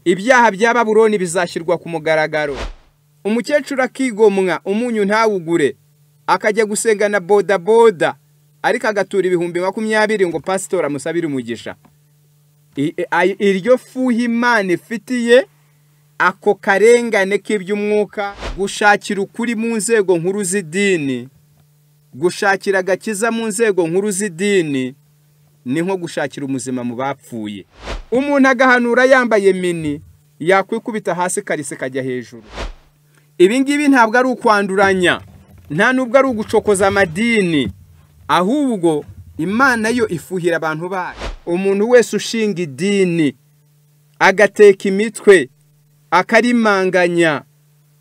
ibyaha bya Babuloni bizashyirwa ku mugaragaro. Umukecuru akigomwa umunyu ntawugure, akajya gusengana boda boda, ariko agatura ibihumbi 20 ngo pastor amusabire umugisha. Iryo fuhi Imana ifitiye ako karengane k'iby'umwuka, gushakira ukuri mu nzego nkuru z'idini, gushakira agakiza mu nzego nkuru z'idini, ni nko gushakira umuzima mu bapfuye. Umuntu agahanura yambaye mini, yakwikubita hasi karise kajya hejuru. Ibi ngibi ntabwo ari ukwanduranya, nta nubwo ari ugucokoza amadini, ahubwo Imana yo ifuhira abantu bayo. Umuntu wese ushinga idini agateka imitwe, akarimanganya,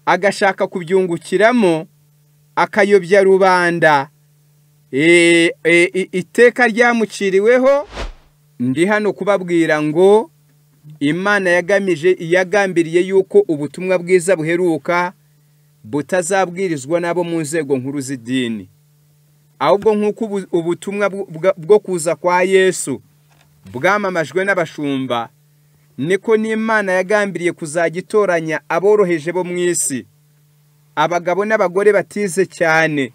agashaka kubyungukiramo, akayobya rubanda, iteka ryamuciriweho. Ndi hano kubabwira ngo Imana yagambiriye yuko ubutumwa bwiza buheruka butazabwirizwa nabo mu nzego nkuru z'idini, ahubwo nk'uko ubutumwa bwo kuza kwa Yesu bwamamajwe n'abashumba, niko n'Imana yagambiriye kuzagitoranya aboroheje bo mu isi, abagabo n'abagore batize cyane,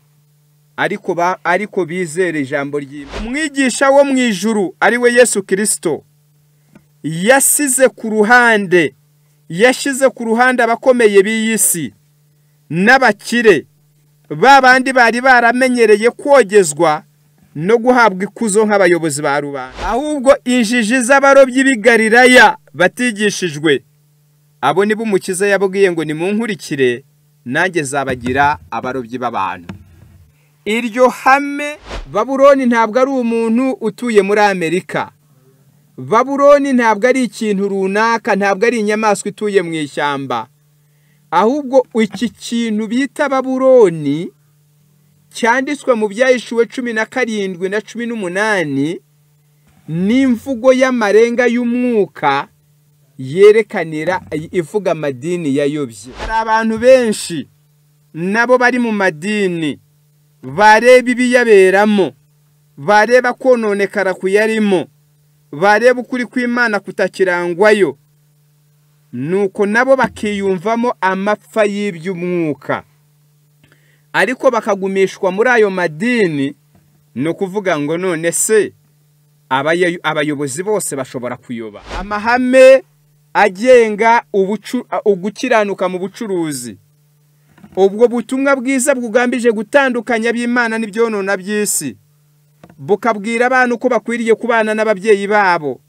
ariko bizere ijambo ry'Imana. Umwigisha wo mu ijuru ari we Yesu Kristo yashyize ku ruhande abakomeye b'iyisi n'abakire, babandi bari baramenyereye kogezwa no guhabwa ikuzo nk'abayobozi ba rubanda, ahubwo injiji z'abarobyi b'i Galilaya batigishijwe, abo nibo Umukiza yabwiye ngo nimunkurikire nanjye zabagira abarobyi b'abantu. Iryo hame, Babuloni ntabwo ari umuntu utuye muri Amerika, Babuloni ntabwo ari ikintu runaka, ntabwo ari inyamaswa ituye mu ishyamba, ahubwo iki kintu bita Babuloni cyanditswe mu Byahishuwe 17 na 18 n'imvugo y'amarenga y'umwuka yerekanira ivuga amadini yayobye. Hari abantu benshi nabo bari mu madini, bareba ibiyaberamo, bareba kononekara kuyarimo, bareba ukuri kw'Imana kutakirangwayo, nuko nabo bakiyumvamo amapfa y'iby'umwuka, ariko bakagumishwa muri ayo madini. No kuvuga ngo none se abayobozi bose bashobora kuyoba amahame agenga ugukiranuka mu bucuruzi, ubwo butumwa bwiza bwugambije gutandukanya b'Imana n'ibyonona by'isi, bukabwira abantu ko bakwiriye kubana n'ababyeyi babo,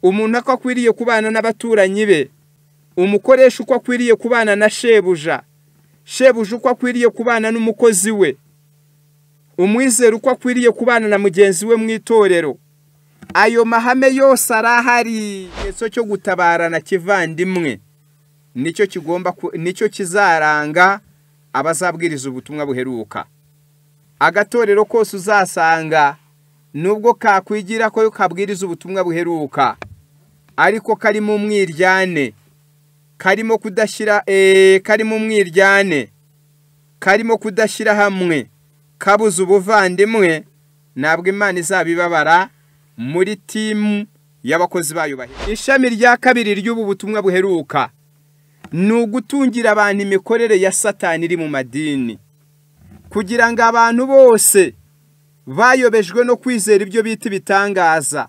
umuntu ko akwiriye kubana n'abaturanyi be, umukoresha uko akwiriye kubana na shebuja, shebuja uko akwiriye kubana n'umukozi we, umwizera uko akwiriye kubana na mugenzi we mu itorero. Ayo mahame yose arahari. Ikimenyetso cyo gutabarana kivandimwe nicyo kizaranga abazabwiriza ubutumwa buheruka. Agatorero kose uzasanga nubwo kakwigira ko kabwiriza ubutumwa buheruka, ariko karimo umwiryane, karimo kudashyira hamwe, kabuze ubuvandimwe, ntabwo Imana izabibabara muri timu y'abakozi bayo bahe. Ishami rya kabiri ry'ubu butumwa buheruka ni ugutungira abantu imikorere ya Satani iri mu madini, kugira ngo abantu bose bayobejwe no kwizera ibyo bita ibitangaza,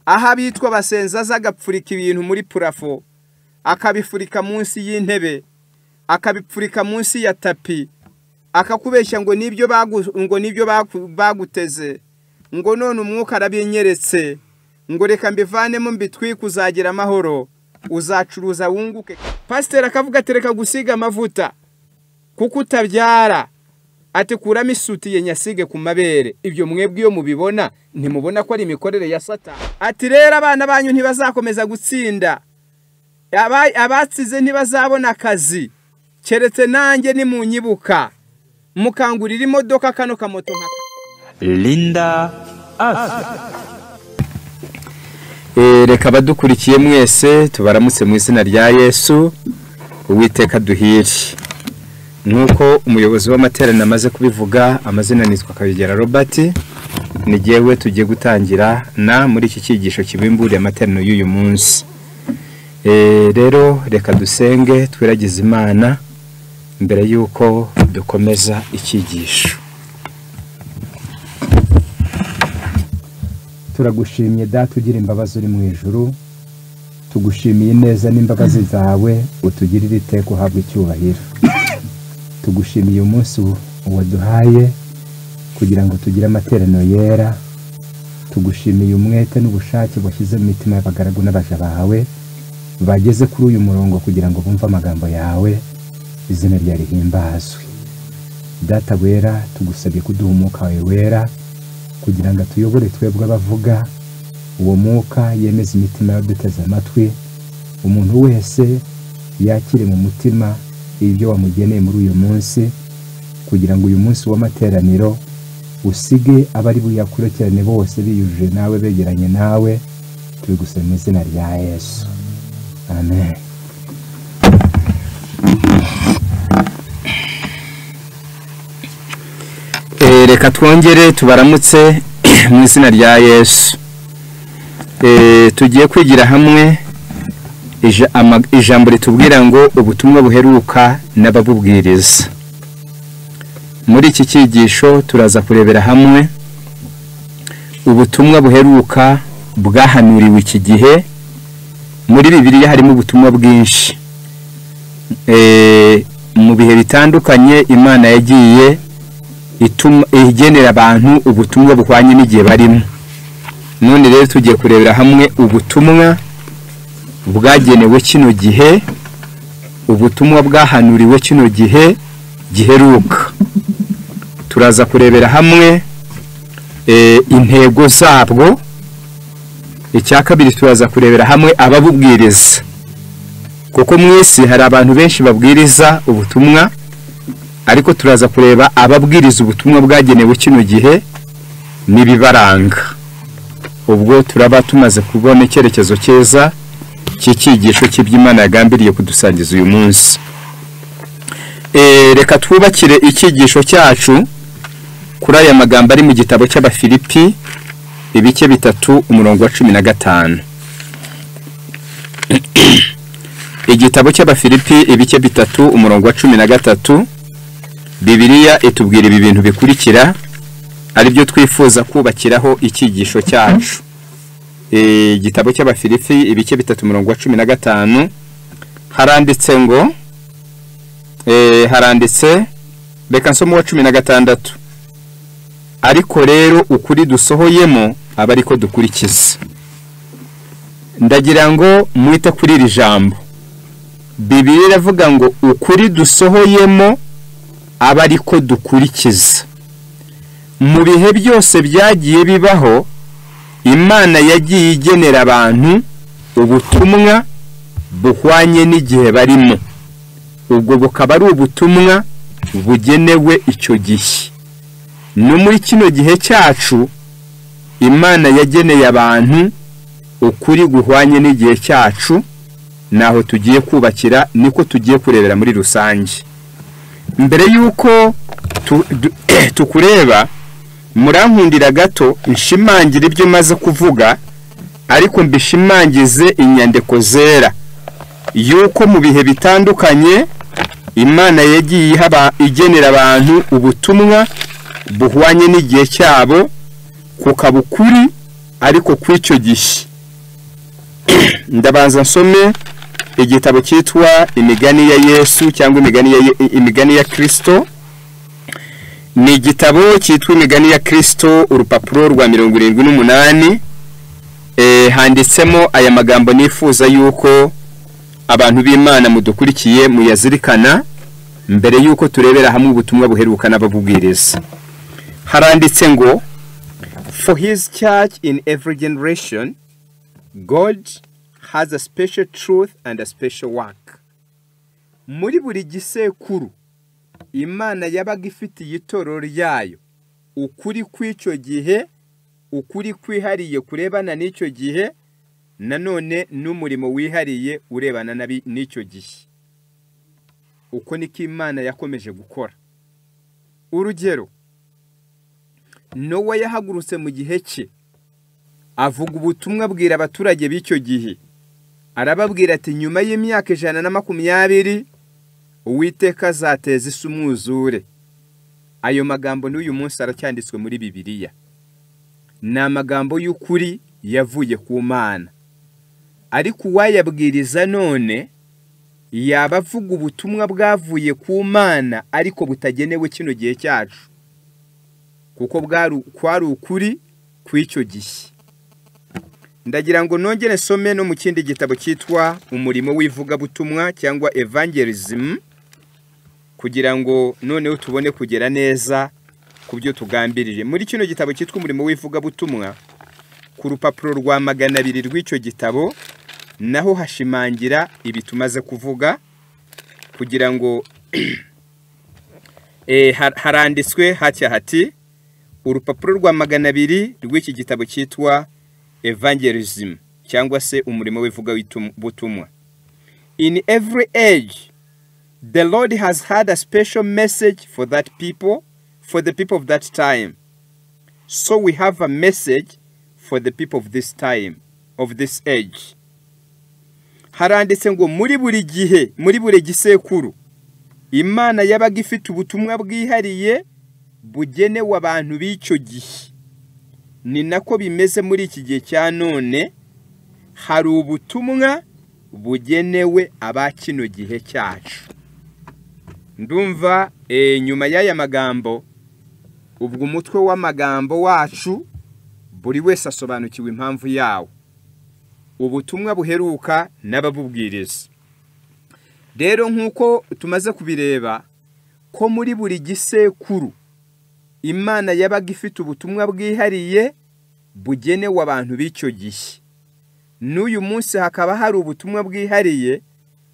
aha bitwa basenzaza agapfurika ibintu muri purafo, akabifurika munsi y'intebe, akabipfurika munsi ya tapi, akakubeshya ngo nibyo baguteze, ngo none umwuka arabinyeretse, ngo reka mbivanemo mbitwike uzagira amahoro, uzacuruza wunguke. Pasiteri akavuga ati reka gusiga amavuta kuko utabyara, ati kuramo isutiye nyasige ku mabere. Ibyo mwebwe iyo mubibona ntimubona ko ari imikorere ya Satani? Ati rero abana banyu ntibazakomeza gutsinda, abatsize ntibazabona akazi, keretse nanjye nimunyibuka mukangurira imodoka kano kamoto nka Linda Asa. Reka badukurikiye mwese tubaramutse mu izina rya Yesu. Uwiteka duhire. Nuko umuyobozi w'amateraniro amaze kubivuga, amazina nitwa Kabigera Robert, nigewe tugiye gutangira muri iki cyigisho kibimburiye amateraniro y'uyu munsi. rero reka dusenge twiragize Imana mbere yuko dukomeza icyigisho. Turagushimye data ugira imbabazi uri mu ijuru, tugushimiye neza n'imbabazi zawe utugirira iteka uhabwa icyubahiro. Tugushimiye umunsi waduhaye kugira ngo tugire amateraniro yera. Tugushimiye umwete n'ubushake washyize mu mitima y'abagaragu n'abaja bawe bageze kuri uyu murongo kugira ngo bumve amagambo yawe, izina ryawe rihimbazwe. Data wera, tugusabye kuduha umwuka wawe wera kugira ngo atuyobore twebwe abavuga, uwo mwuka yemeza imitima y'abaduteze amatwi, umuntu wese yakire mu mutima ibyo wamugeneye muri uyu munsi, kugira ngo uyu munsi w'amateraniro usige abari buyakurikirane bose biyujuje nawe, begeranye nawe. Tubigusaba mu izina rya Yesu, amen. Reka twongere tubaramutse mu izina rya Yesu. Tugiye kwigira hamwe ijambo ritubwira ngo ubutumwa buheruka n'ababubwiriza. Muri iki cyigisho turaza kurebera hamwe ubutumwa buheruka bwahanuriwe iki gihe. Muri Bibiliya harimo ubutumwa bwinshi. Mu bihe bitandukanye Imana yagiye igenera abantu ubutumwa buhwanye n'igihe barimo. None rero tugiye kurebera hamwe ubutumwa bwagenewe kino gihe, ubutumwa bwahanuriwe kino gihe giheruka. Turaza kurebera hamwe intego zabwo. Icya kabiri turaza kurebera hamwe ababubwiriza, kuko mu isi hari abantu benshi babwiriza ubutumwa, ariko turaza kureba ababwiriza ubutumwa bwagenewe kino gihe n'ibibaranga. Ubwo turaba tumaze kubona icyerekezo cyeza cy'icyigisho cy'iby'Imana yagambiriye kudusangiza uyu munsi. Reka twubakire icyigisho cyacu kuri aya magambo ari mu gitabo cy'Abafilipi ibice 3 umurongo wa 15. Igitabo cy'Abafilipi ibice 3 umurongo wa 13. Bibiliya itubwira ibi bintu bikurikira, ari byo twifuza kubakiraho icyigisho cyacu. Igitabo cy'Abafilipi ibice 3 umurongo wa 15 haranditse ngo reka nsome wa 16. Ariko rero ukuri dusohoyemo aba ariko dukurikiza. Ndagira ngo mwite kuri iri jambo. Bibiliya iravuga ngo ukuri dusohoyemo aba ariko dukurikiza. Mu bihe byose byagiye bibaho, Imana yagiye igenera abantu ubutumwa buhwanye n'igihe barimo. Ubwo bukaba ari ubutumwa bugenewe icyo gihe. No muri kino gihe cyacu Imana yageneye abantu ukuri guhwanye n'igihe cyacu, naho tugiye kubakira, niko tugiye kurebera muri rusange. Mbere yuko tukureba, murankundira gato nshimangira ibyo maze kuvuga, ariko mbishimangize inyandiko zera yuko mu bihe bitandukanye Imana yagiye igenera abantu ubutumwa buhwanye n'igihe cyabo, kukaba ukuri ariko kw'icyo gihe. Ndabanza nsome igitabo cyitwa Imigani ya Yesu cyangwa Imigani ya Kristo. Ni igitabo cyitwa Imigani ya Kristo, urupapuro rwa 78. Handitsemo aya magambo nifuza yuko abantu b'Imana mudukurikiye muyazirikana mbere yuko turebera hamwe ubutumwa buheruka n'ababubwiriza. Haranditse ngo, for his church in every generation God has a special truth and a special work. Muri buri gisekuru Imana yabaga ifitiye itorero ryayo ukuri kw'icyo gihe, ukuri kwihariye kurebana n'icyo gihe, nanone n'umurimo wihariye urebana n'icyo gihe. Uko niko Imana yakomeje gukora. Urugero, Nowa yahagurutse mu gihe cye avuga ubutumwa bwira abaturage b'icyo gihe, arababwira ati nyuma y'imyaka 120 Uwiteka azateza isi umwuzure. Ayo magambo n'uyu munsi aracyanditswe muri Bibiliya. Ni amagambo y'ukuri yavuye ku Mana. Ariko uwayabwiriza none yaba avuga ubutumwa bwavuye ku Mana ariko butagenewe kino gihe cyacu, kuko kwari ukuri kw'icyo gihe. Ndagira ngo nongere some no mu kindi gitabo cyitwa umurimo w'ivugabutumwa cyangwa evangelism, kugira ngo noneho tubone kugera neza ku byo tugambirije. Muri kino gitabo cyitwa umurimo w'ivugabutumwa, ku rupapuro rwa 200 rw'icyo gitabo naho hashimangira ibi tumaze kuvuga, kugira ngo haranditswe hatya hati, urupapuro rwa 200 rw'iki gitabo cyitwa evangelism cyangwa se umurimo w'ivugabutumwa. In every age the Lord has had a special message for that people, for the people of that time. So we have a message for the people of this time, of this age. Haranditse ngo muri buri gihe, muri buri gisekuru, Imana yabaga ifite ubutumwa bwihariye bugenewe abantu b'icyo gihe. Ni nako bimeze muri iki gihe cya none, hari ubutumwa bugenewe abakino gihe cyacu. Ndumva nyuma y'aya magambo, ubwo umutwe w'amagambo wacu buri wese asobanukiwe impamvu yawo. Ubutumwa buheruka n'ababubwiriza. Rero nk'uko tumaze kubireba ko muri buri gisekuru Imana yabaga ifite ubutumwa bwihariye bugenewe abantu b'icyo gihe. N'uyu munsi hakaba hari ubutumwa bwihariye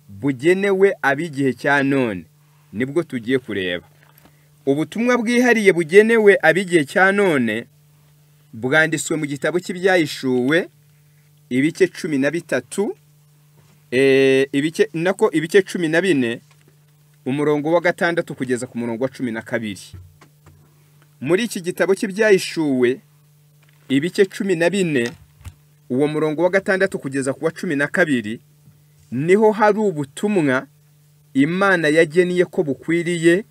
bugenewe ab'igihe cya none. Nibwo tugiye kureba. Ubutumwa bwihariye bugenewe ab'igihe cya none bwanditswe mu gitabo cy'Ibyahishuwe ibice 13, ibice 14, umurongo wa 6 kugeza ku murongo wa 12. Muri iki gitabo cy'Ibyahishuwe ibice 14, uwo murongo wa 6 kugeza ku wa 12, niho hari ubutumwa Imana yageniye ko bukwiriye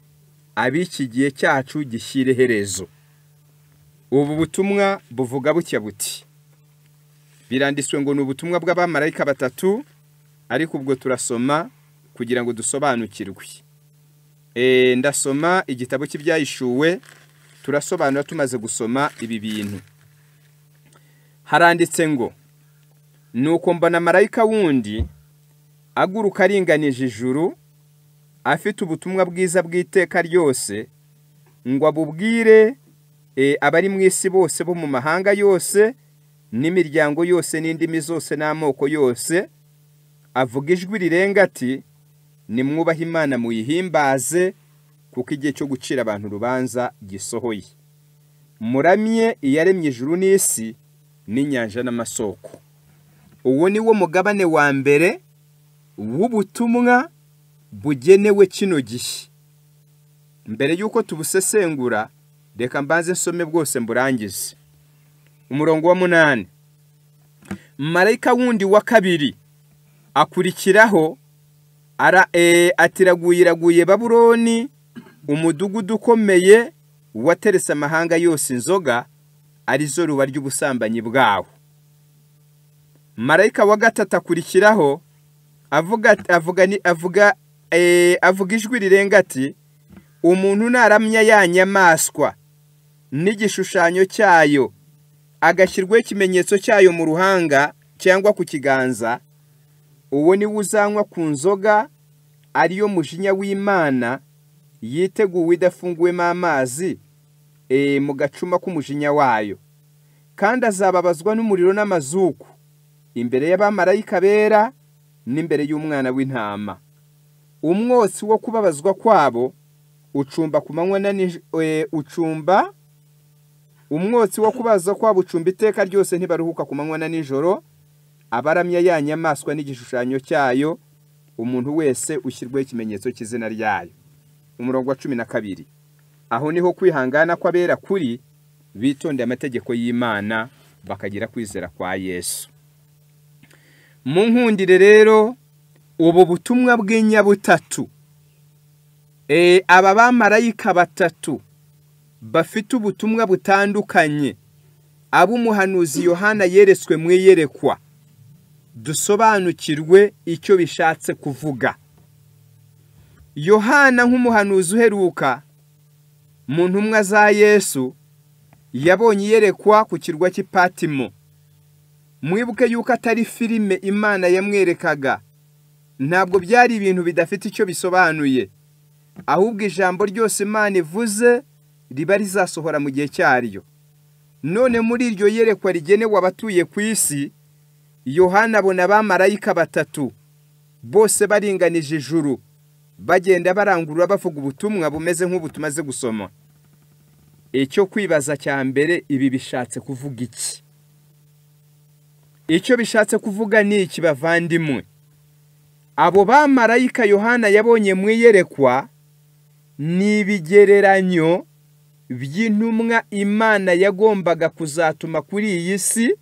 ab'iki gihe cyacu gishyire herezo. Ubu butumwa buvuga bucya buti, biranditswe ngo ni ubutumwa bw'abamarayika 3, ariko ubwo turasoma kugira ngo dusobanukirwe. Ndasoma igitabo cy'Ibyahishuwe, turasobanura tumaze gusoma ibi bintu. Haranditse ngo, nuko mbona marayika wundi aguruka aringanije ijuru, afite ubutumwa bwiza bw'iteka ryose, ngo abubwire abari mu isi bose bo mu mahanga yose n'imiryango yose n'indimi zose n'amoko yose. Avuga ijwi rirenga ati, nimwubahe Imana muyihimbaze, kuko igihe cyo gucira abantu urubanza gisohoye. Muramye iyaremye ijuru n'isi n'inyanja n'amasoko. Uwo ni wo mugabane wa mbere w'ubutumwa bugenewe kino gihe. Mbere yuko tubusesengura, reka mbanze nsome bwose mburangize. Umurongo wa 8. Marayika wundi wa kabiri akurikiraho atiraguye Babuloni, umudugudu ukomeye wateretse amahanga yose inzoga, arizo ruba ry'ubusambanyi bwawo. Marayika wa gatatu akurikiraho avuga ijwi rirenga ati, umuntu naramya ya nyamaswa n'igishushanyo cyayo, agashyirwaho ikimenyetso cyayo mu ruhanga cyangwa ku kiganza, uwo ni uzanywa ku nzoga ariyo mujinya w'Imana yiteguwe idafunguwemo amazi mu gacuma k'umujinya wayo, kandi azababazwa n'umuriro n'amazuku imbere y'abamarayika bera n'imbere y'Umwana w'Intama. Umwotsi wo kubabazwa kwabo ucumba ku manywa umwotsi wo kubabazwa kwabo ucumba iteka ryose, ntibaruhuka ku manywa na nijoro. Abaramya ya nyamaswa n'igishushanyo cyayo, umuntu wese ushyirwaho ikimenyetso cy'izina ryayo. Umurongo wa 12. Aho niho kwihangana kw'abera kuri, bitondeye amategeko y'Imana bakagira kwizera kwa Yesu. mu nkundire rero ubu butumwa bw'inyabutatu aba bamarayika batatu bafite ubutumwa butandukanye ab'umuhanuzi Yohana yeretswe mu iyerekwa dusobanukirwe icyo bishatse kuvuga. Yohana nk'umuhanuzi uheruka mu ntumwa za Yesu yabonye iyerekwa ku kirwa cy'Ipatimo. Mwibuke yuko atari filime Imana yamwerekaga, ntabwo byari ibintu bidafite icyo bisobanuye, ahubwo ijambo ryose Imana ivuze riba rizasohora mu gihe cyaryo. None muri iryo yerekwa rigenewe abatuye ku isi, Yohana abona abamarayika batatu bose baringanije ijuru bagenda barangurura bavuga ubutumwa bumeze nk'ubu tumaze gusoma. Icyo kwibaza cya mbere, ibi bishatse kuvuga iki? Icyo bishatse kuvuga ni iki bavandimwe? Abo bamarayika Yohana yabonye mu iyerekwa ni ibigereranyo by'intumwa Imana yagombaga kuzatuma kuri iyi si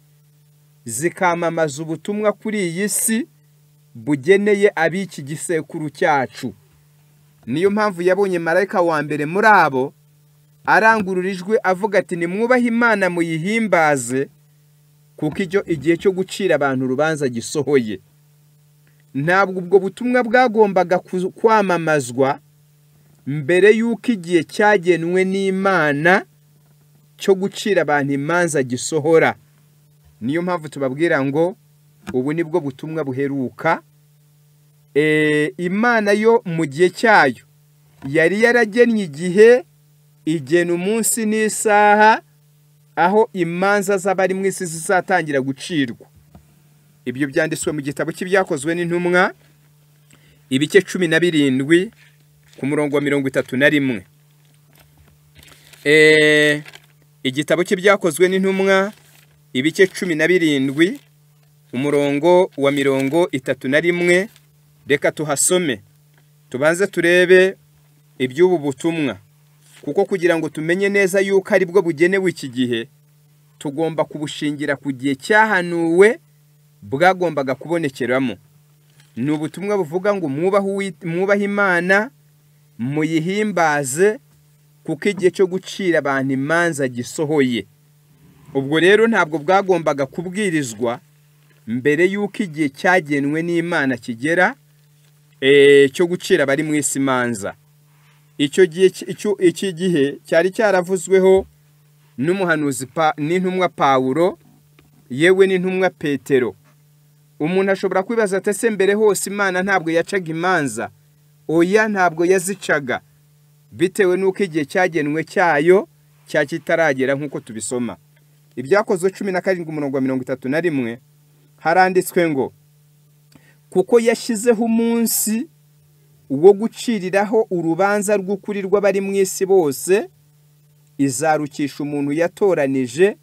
zikamamaza ubutumwa kuri iyi si bugeneye ab'iki gisekuru cyacu. Niyo mpamvu yabonye marayika wa mbere muri abo arangurura ijwi avuga ati nimwubahe Imana muyihimbaze kuko igihe cyo gucira abantu urubanza gisohoye. Ntabwo ubwo butumwa bwagombaga kwamamazwa mbere y'uko igihe cyagenwe n'Imana cyo gucira abantu imanza gisohora. Niyo mpamvu tubabwira ngo ubu nibwo butumwa buheruka. Imana yo mu gihe cyayo yari yaragennye igihe, igena umunsi n'isaha aho imanza z'abari mu isi zizatangira gucirwa. Ibyo byanditswe mu gitabo cy'ibyakozwe n'intumwa ibice 17 ku murongo wa 31. Igitabo cy'ibyakozwe n'intumwa ibice 17 umurongo wa 31. Reka tuhasome tubanze turebe iby'ubu butumwa, kuko kugira ngo tumenye neza yuko ari bwo bugenewe iki gihe tugomba kubushingira ku gihe cyahanuwe bwagombaga kubonekeramo. Ni ubutumwa buvuga ngo mwubahe Imana muyihimbaze kuko igihe cyo gucira abantu imanza gisohoye. Ubwo rero ntabwo bwagombaga kubwirizwa mbere y'uko igihe cyagenwe n'Imana kigera cyo gucira bari mu isi imanza. Iki gihe cyari cyaravuzweho n'umuhanuzi n'intumwa Pawulo yewe n'intumwa Petero. Umuntu ashobora kwibaza ati ese mbere hose Imana ntabwo yacaga imanza? Oya, ntabwo yazicaga, bitewe n'uko igihe cyagenwe cyayo cyakitaragera nk'uko tubisoma. Ibyakozwe 17 umurongo wa 31 haranditswe ngo kuko yashyizeho umunsi wo guciriraho urubanza rw'ukuri rw'abari mu isi bose, izarukisha umuntu yatoranije,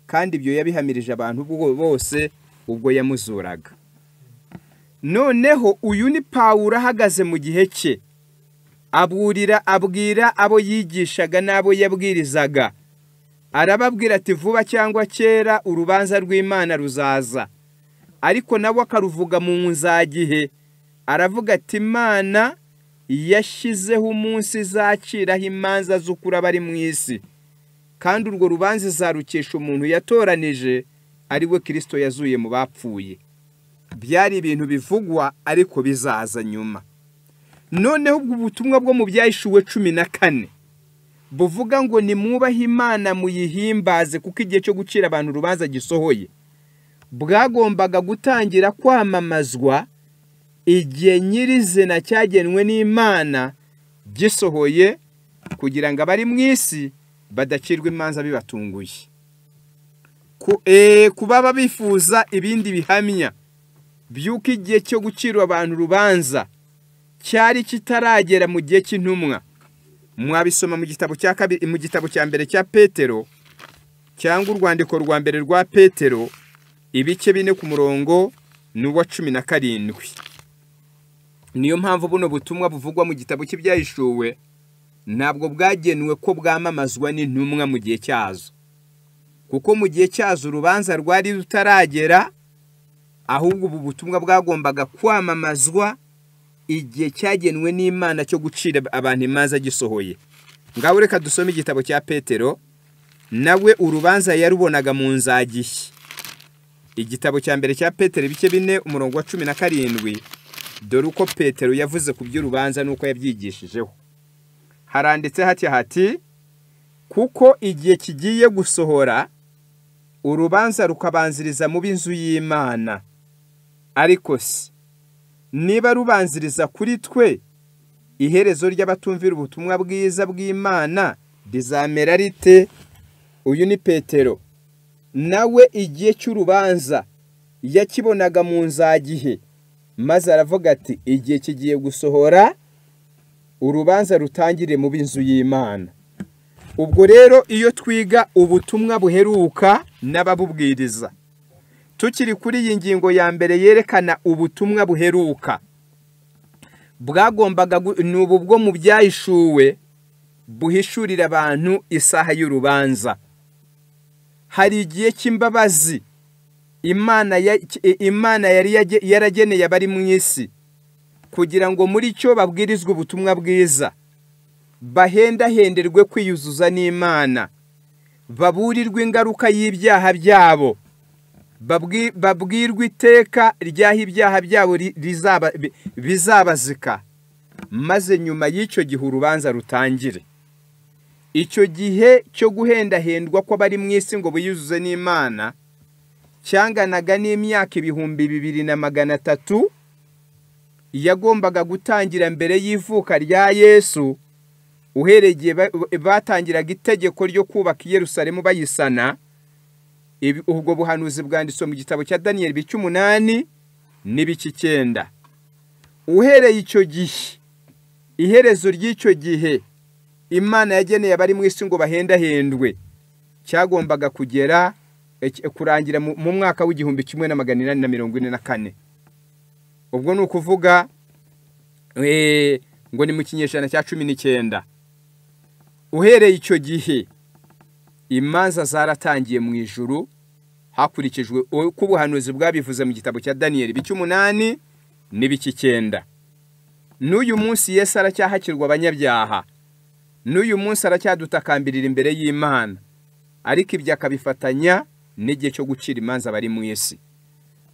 kandi ibyo yabihamirije abantu bose ubwo yamuzuraga. Noneho uyu ni Pawulo ahagaze mu gihe cye, abwira abo yigishaga n'abo yabwirizaga, arababwira ati vuba cyangwa kera urubanza rw'Imana ruzaza. Ariko nabo akaruvuga mu nzagihe, aravuga ati Imana yashyizeho umunsi izaciraho imanza z'ukuri abari mu isi, kandi urwo rubanza izarukisha umuntu yatoranije, ari we Kristo yazuye mu bapfuye. Byari ibintu bivugwa ariko bizaza nyuma. Noneho ubwo butumwa bwo mu Byahishuwe 14 buvuga ngo nimwubahe Imana muyihimbaze kuko igihe cyo gucira abantu urubanza gisohoye, bwagombaga gutangira kwamamazwa igihe nyirizina cyagenwe n'Imana gisohoye, kugira ngo abari mu isi badacirwa imanza bibatunguye. Kuba bifuza ibindi bihamya by'uko igihe cyo gucira abantu urubanza cyari kitaragera mu gihe cy'intumwa, mwabisoma mu gitabo cya kabiri, mu gitabo cya mbere cya Petero, cyangwa urwandiko rwa mbere rwa Petero ibice 4 ku murongo n'uwa 17. Niyo mpamvu buno butumwa buvugwa mu gitabo cy'ibyahishuwe ntabwo bwagenwe ko bwamamazwa n'intumwa mu gihe cyazo, kuko mu gihe cyazo urubanza rwari rutaragera, ahubwo ubu butumwa bwagombaga kwamamazwa igihe cyagenwe n'Imana cyo gucira abantu imanza gisohoye. Ngaho reka dusome igitabo cya Petero, nawe urubanza yarubonaga mu nzagihe. Igitabo cya mbere cya Petero ibice 4 umurongo wa 17, dore uko Petero yavuze ku by'urubanza nuko yabyigishijeho. Haranditse hati kuko igihe kigiye gusohora urubanza rukabanziriza mu b'inzu y'Imana. Ariko se niba rubanziriza kuri twe, iherezo ry'abatumvira ubutumwa bwiza bw'Imana rizamera rite? Uyu ni Petero. Nawe igihe cy'urubanza yakibonaga mu nzagihe, maze aravuga ati igihe kigiye gusohora urubanza rutangire mu b'inzu y'Imana. Ubwo rero iyo twiga ubutumwa buheruka n'ababubwiriza, tukiri kuri iyi ngingo ya mbere yerekana ubutumwa buheruka, bwagombaga n'ubu bwo mu byahishuwe buhishurira abantu isaha y'urubanza. Hari igihe cy'imbabazi Imana yari yarageneye abari mu isi kugira ngo muri cyo babwirizwe ubutumwa bwiza, bahendahenderwe kwiyuzuza n'Imana, baburirwe ingaruka y'ibyaha byabo, babwirwe iteka ry'aho ibyaha byabo bizabazika, maze nyuma y'icyo gihe urubanza rutangire. Icyo gihe cyo guhendahendwa kw'abari mu isi ngo biyuzuze n'Imana cyanganaga n'imyaka 2300 yagombaga gutangira mbere y'ivuka rya Yesu, uhereye batangiraga itegeko ryo kubaka Yerusalemu bayisana. Ubwo buhanuzi bwanditswe mu gitabo cya Daniel 8 n'ibice 9. Uhereye icyo gihe, iherezo ry'icyo gihe Imana yageneye abari mu isi ngo bahendahendwe cyagombaga kugera kurangira mu mwaka w'1844. Ubwo ni ukuvuga ngo ni mu kinyejana cya 19. Uhereye icyo gihe imanza zaratangiye mu ijuru hakurikijwe uko ubuhanuzi bwabivuze mu gitabo cya Daniel 8 n'ibice 9. N'uyu munsi Yesu aracyahakirwa abanyabyaha, n'uyu munsi aracyadutakambirira imbere y'Imana, ariko ibyo akabifatanya n'igihe cyo gucira imanza bari mu isi.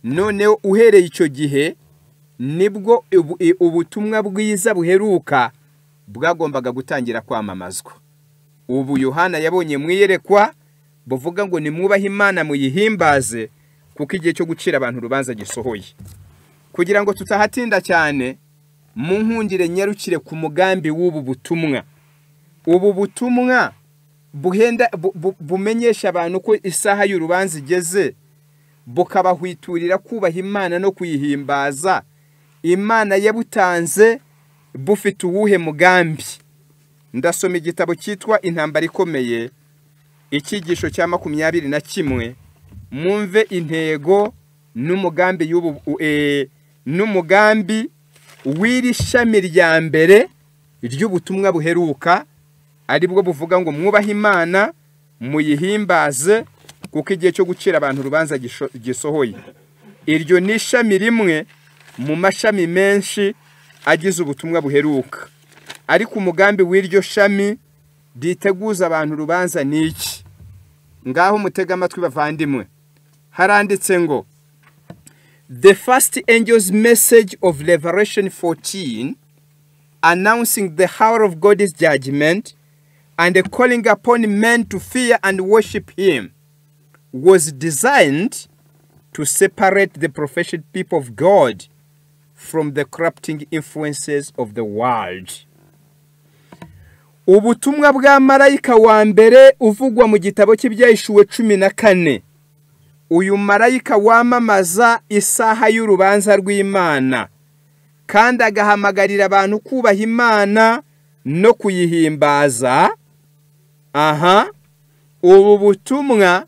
None uhereye icyo gihe nibwo ubutumwa bwiza buheruka bwagombaga gutangira kwamamazwa. Ubu Yohana yabonye mwiyerekwa buvuga ngo nimwubahe Imana muyihimbaze kuko igihe cyo gucira abantu urubanza gisohoye. Kugira ngo tutahatinda cyane, mu nkundire nyarukire ku mugambi w'ubu butumwa. Ubu butumwa bumenyesha abantu ko isaha y'urubanza igeze, bukabahwiturira kubaha Imana no kuyihimbaza. Imana yabutanze bufite uwuhe mugambi? Ndasoma igitabo cyitwa Intambara Ikomeye, icyigisho cya 21, mwumve intego n'umugambi n'umugambi w'iri shami rya mbere ry'ubutumwa buheruka, ari bwo buvuga ngo mwubahe Imana muyihimbaze kuko igihe cyo gucira abantu urubanza gisohoye. Iryo ni ishami rimwe mu mashami menshi agize ubutumwa buheruka, ariko umugambi w'iryo shami riteguza abantu urubanza niki? Ngaho mutega amatwi bavandimwe. Haranditse ngo the first angel's message of Revelation 14 announcing the hour of God's judgment and calling upon men to fear and worship him was designed to separate the professed people of God from the corrupting influences of the world. Ubutumwa bwa marayika wa mbere uvugwa mu gitabo cy'ibyahishuwe 14. Uyu marayika wamamaza isaha y'urubanza rw'Imana kandi agahamagarira abantu kubaha Imana no kuyihimbaza. Ubu butumwa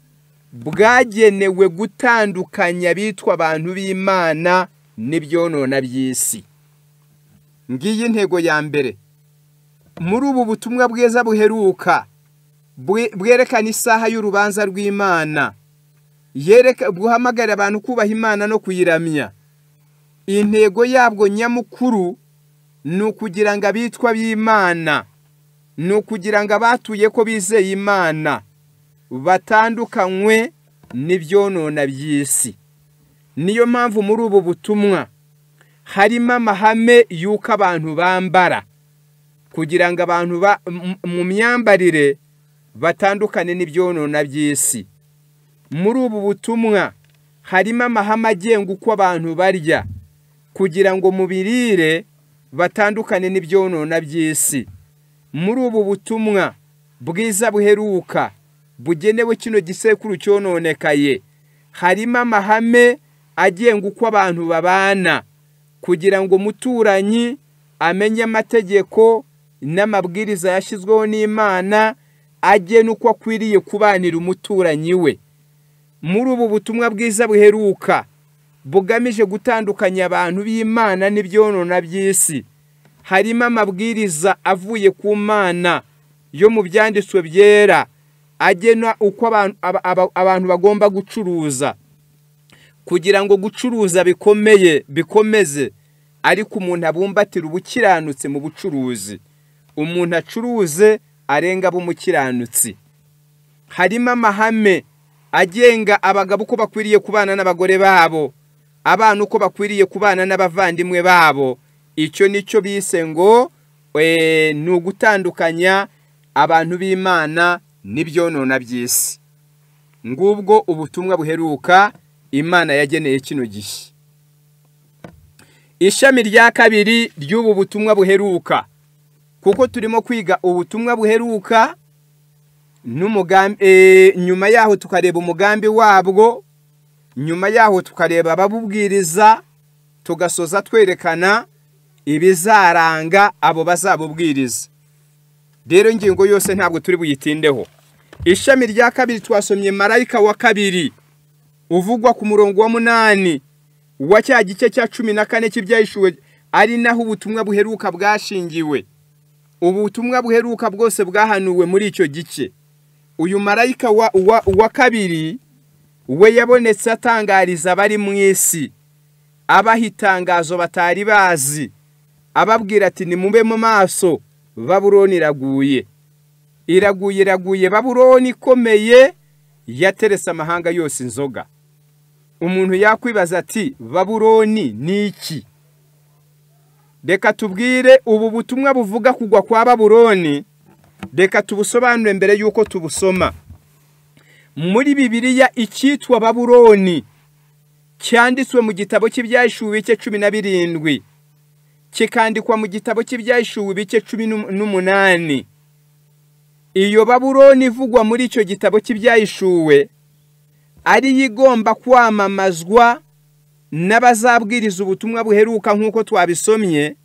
bwagenewe gutandukanya bitwa abantu b'Imana n'ibyonona by'isi. Ngiyi intego ya mbere. Muri ubu butumwa bwiza buheruka bwerekana isaha y'urubanza rw'Imana, guhamagarira abantu kubaha Imana no kuyiramya. Intego yabwo nyamukuru ni ukugira ngo abitwa b'Imana, ni ukugira ngo abatuye ko bizeye Imana batandukanywe n'ibyonona by'isi. Niyo mpamvu muri ubu butumwa harimo amahame y'uko abantu bambara, kugira ngo abantu mu myambarire batandukane n'ibyonona by'isi. Muri ubu butumwa harimo amahame agenga uko abantu barya, kugira ngo mu birire batandukane n'ibyonona by'isi. Muri ubu butumwa bwiza buheruka bugenewe kino gisekuru cyononekaye harimo amahame agenga uko abantu babana, kugira ngo muturanyi amenye amategeko n'amabwiriza yashyizweho n'Imana, ajye nuko akwiriye kubanira umuturanyi we. Muri ubu butumwa bwiza buheruka bugamije gutandukanya abantu b'Imana n'ibyonona by'isi harimo amabwiriza avuye ku Mana yo mu byanditswe byera agena uko abantu bagomba gucuruza, kugira ngo gucuruza bikomeze, ariko umuntu abumbatira ubukiranutse mu bucuruzi, umuntu acuruze arenga b'umukiranutsi. Harimo amahame agenga abagabo uko bakwiriye kubana n'abagore babo, abana uko bakwiriye kubana n'abavandimwe babo. Icyo nicyo bise ngo ni ugutandukanya abantu b'Imana n'ibyonona by'isi. Ngubwo ubutumwa buheruka Imana yageneye kino gihe. Ishami rya kabiri ry'ubu butumwa buheruka, kuko turimo kwiga ubutumwa buheruka n'umugambi, nyuma yaho tukareba umugambi wabwo, nyuma yaho tukareba ababubwiriza, tugasoza twerekana ibizaranga abo bazabubwiriza. Rero ingingo yose ntabwo turi buyitindeho. Ishami rya kabiri twasomye marayika wa kabiri uvugwa ku murongo wa 8 wa cya gice cya 14 cy'ibyahishuwe, ari naho ubutumwa buheruka bwashingiwe. Ubutumwa buheruka bwose bwahanuwe muri icyo gice. Uyu marayika wa kabiri we yabonetse atangariza abari mu isi, abahitangazo batari bazi, ababwira ati nimube mu maso, Babuloni iraguye, Babuloni ikomeye yaterese amahanga yose inzoga. Umuntu yakwibaza ati Babuloni ni iki? Reka tubwire ubu butumwa buvuga kugwa kwa Babuloni, reka tubusobanure mbere yuko tubusoma. Muri Bibiliya icyitwa Babuloni cyanditswe mu gitabo cy'ibyahishuwe ibice 17, kikandikwa mu gitabo cy'ibyahishuwe ibice 18. Iyo Babuloni ivugwa muri icyo gitabo cy'ibyahishuwe ari igomba kwamamazwa n'abazabwiriza ubutumwa buheruka nk'uko twabisomye,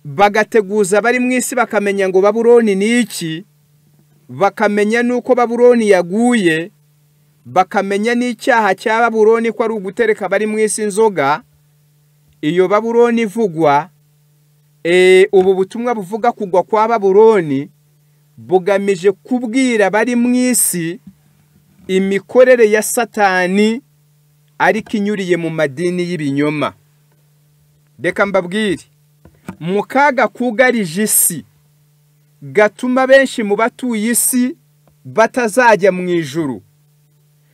bagateguza bari mu isi bakamenya ngo Babuloni ni iki, bakamenya nuko Babuloni yaguye, bakamenya n'icyaha cya Babuloni ko ari ugutereka bari mu isi inzoga. Iyo Babuloni ivugwa, ubu butumwa buvuga kugwa kwa Babuloni bugamije kubwira bari mu isi imikorere ya Satani ariko inyuriye mu madini y'ibinyoma. Reka mbabwire, mu kaga kugarije isi gatuma benshi mu batuye isi batazajya mu ijuru.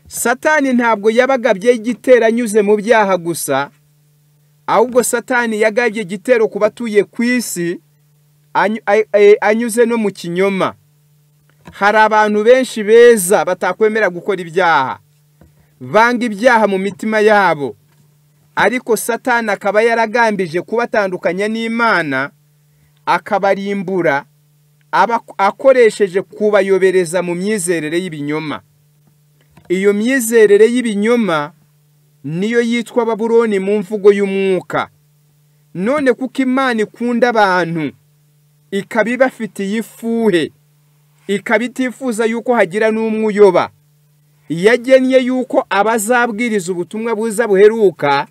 Satani ntabwo yabagabye igitero anyuze mu byaha gusa, ahubwo Satani yagabye igitero ku batuye ku isi anyuze no mu kinyoma. Hari abantu benshi beza batakwemera gukora ibyaha, banga ibyaha mu mitima yabo, ariko Satani akaba yaragambije kubatandukanya n'Imana, akabarimbura akoresheje kubayobereza mu myizerere y'ibinyoma. Iyo myizerere y'ibinyoma niyo yitwa Babuloni mu mvugo y'umwuka. None kuko Imana ikunda abantu, ikaba ibafitiye ifuhe, ikaba itifuza yuko hagira n'umwe uyoba, yagennye yuko abazabwiriza ubutumwa buza buheruka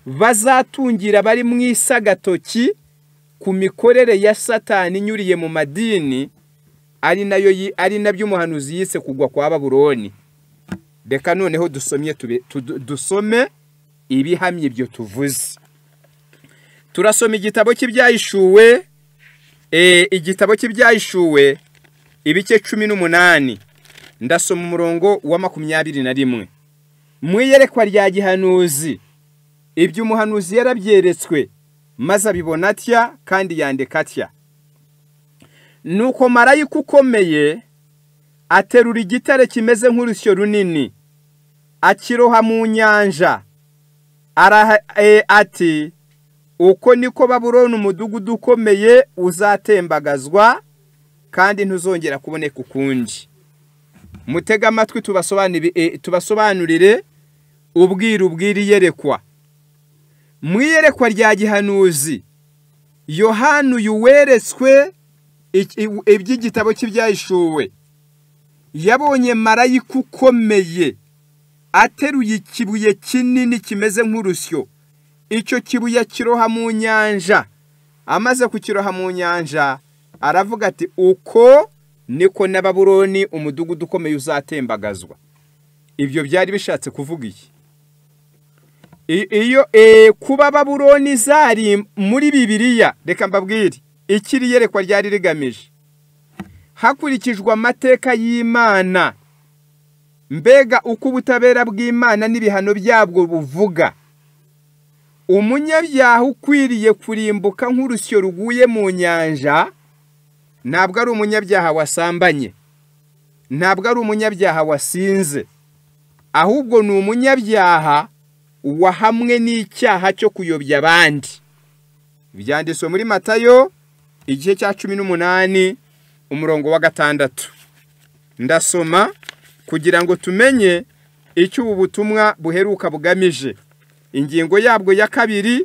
bazatungira bari mu isi agatoki ku mikorere ya Satani inyuriye mu madini, ari nabyo umuhanuzi yise kugwa kwa Babuloni. reka noneho dusome ibihamya ibyo tuvuze. Turasoma igitabo cy'ibyahishuwe, igitabo cy'ibyahishuwe ibice 18. Ndasoma umurongo wa 21. Mu iyerekwa rya gihanuzi ibyo umuhanuzi yarabyeretswe, maze abibona atya kandi yandika atya: nuko marayika ukomeye aterura igitare kimeze nk'urusyo runini, akiroha mu nyanja, ati uko niko Babuloni umudugudu ukomeye uzatembagazwa, kandi ntuzongera kuboneka ukundi. Mutega amatwi tubasobanurire ubwiru bw'iriyerekwa. Mu iyerekwa rya gihanuzi Yohana yuweretswe iby'igitabo cy'ibyahishuwe, yabonye marayika ukomeye ateruye ikibuye kinini kimeze nk'urusyo. Icyo kibuye kiroha mu nyanja. Amaze kukiroha mu nyanja, aravuga ati uko niko na Babuloni umudugudu ukomeye uzatembagazwa. Ibyo byari bishatse kuvuga iki? Iyo kuba Babuloni zari muri Bibiliya, reka mbabwire ikiri yerekwa ryari rigamije. Hakurikijwe amateka y'Imana, mbega uko ubutabera bw'Imana n'ibihano byabwo buvuga, umunyabyaha ukwiriye kurimbuka nk'urusyo ruguye mu nyanja ntabwo ari umunyabyaha wasambanye, ntabwo ari umunyabyaha wasinze, ahubwo ni umunyabyaha wahamwe n'icyaha cyo kuyobya abandi. Byanditswe muri Matayo igice cya 18 umurongo wa 6. Ndasoma kugira ngo tumenye icyo ubu butumwa buheruka bugamije. Ingingo yabwo ya 2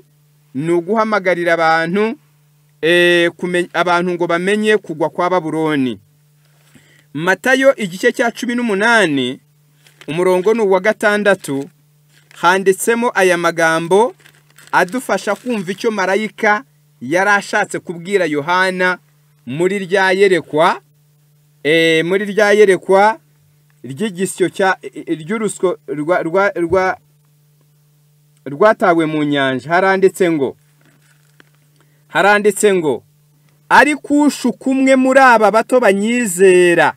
ni uguhamagarira abantu ngo bamenye kugwa kwa Babuloni. Matayo igice cya 18 umurongo ni wa 6 handitsemo aya magambo adufasha kumva icyo marayika yari ashatse kubwira Yohana muri rya yerekwa ry'igisyo ry'urusyo rwatawe mu nyanja. Haranditse ngo ariko ushuka umwe muri aba bato banyizera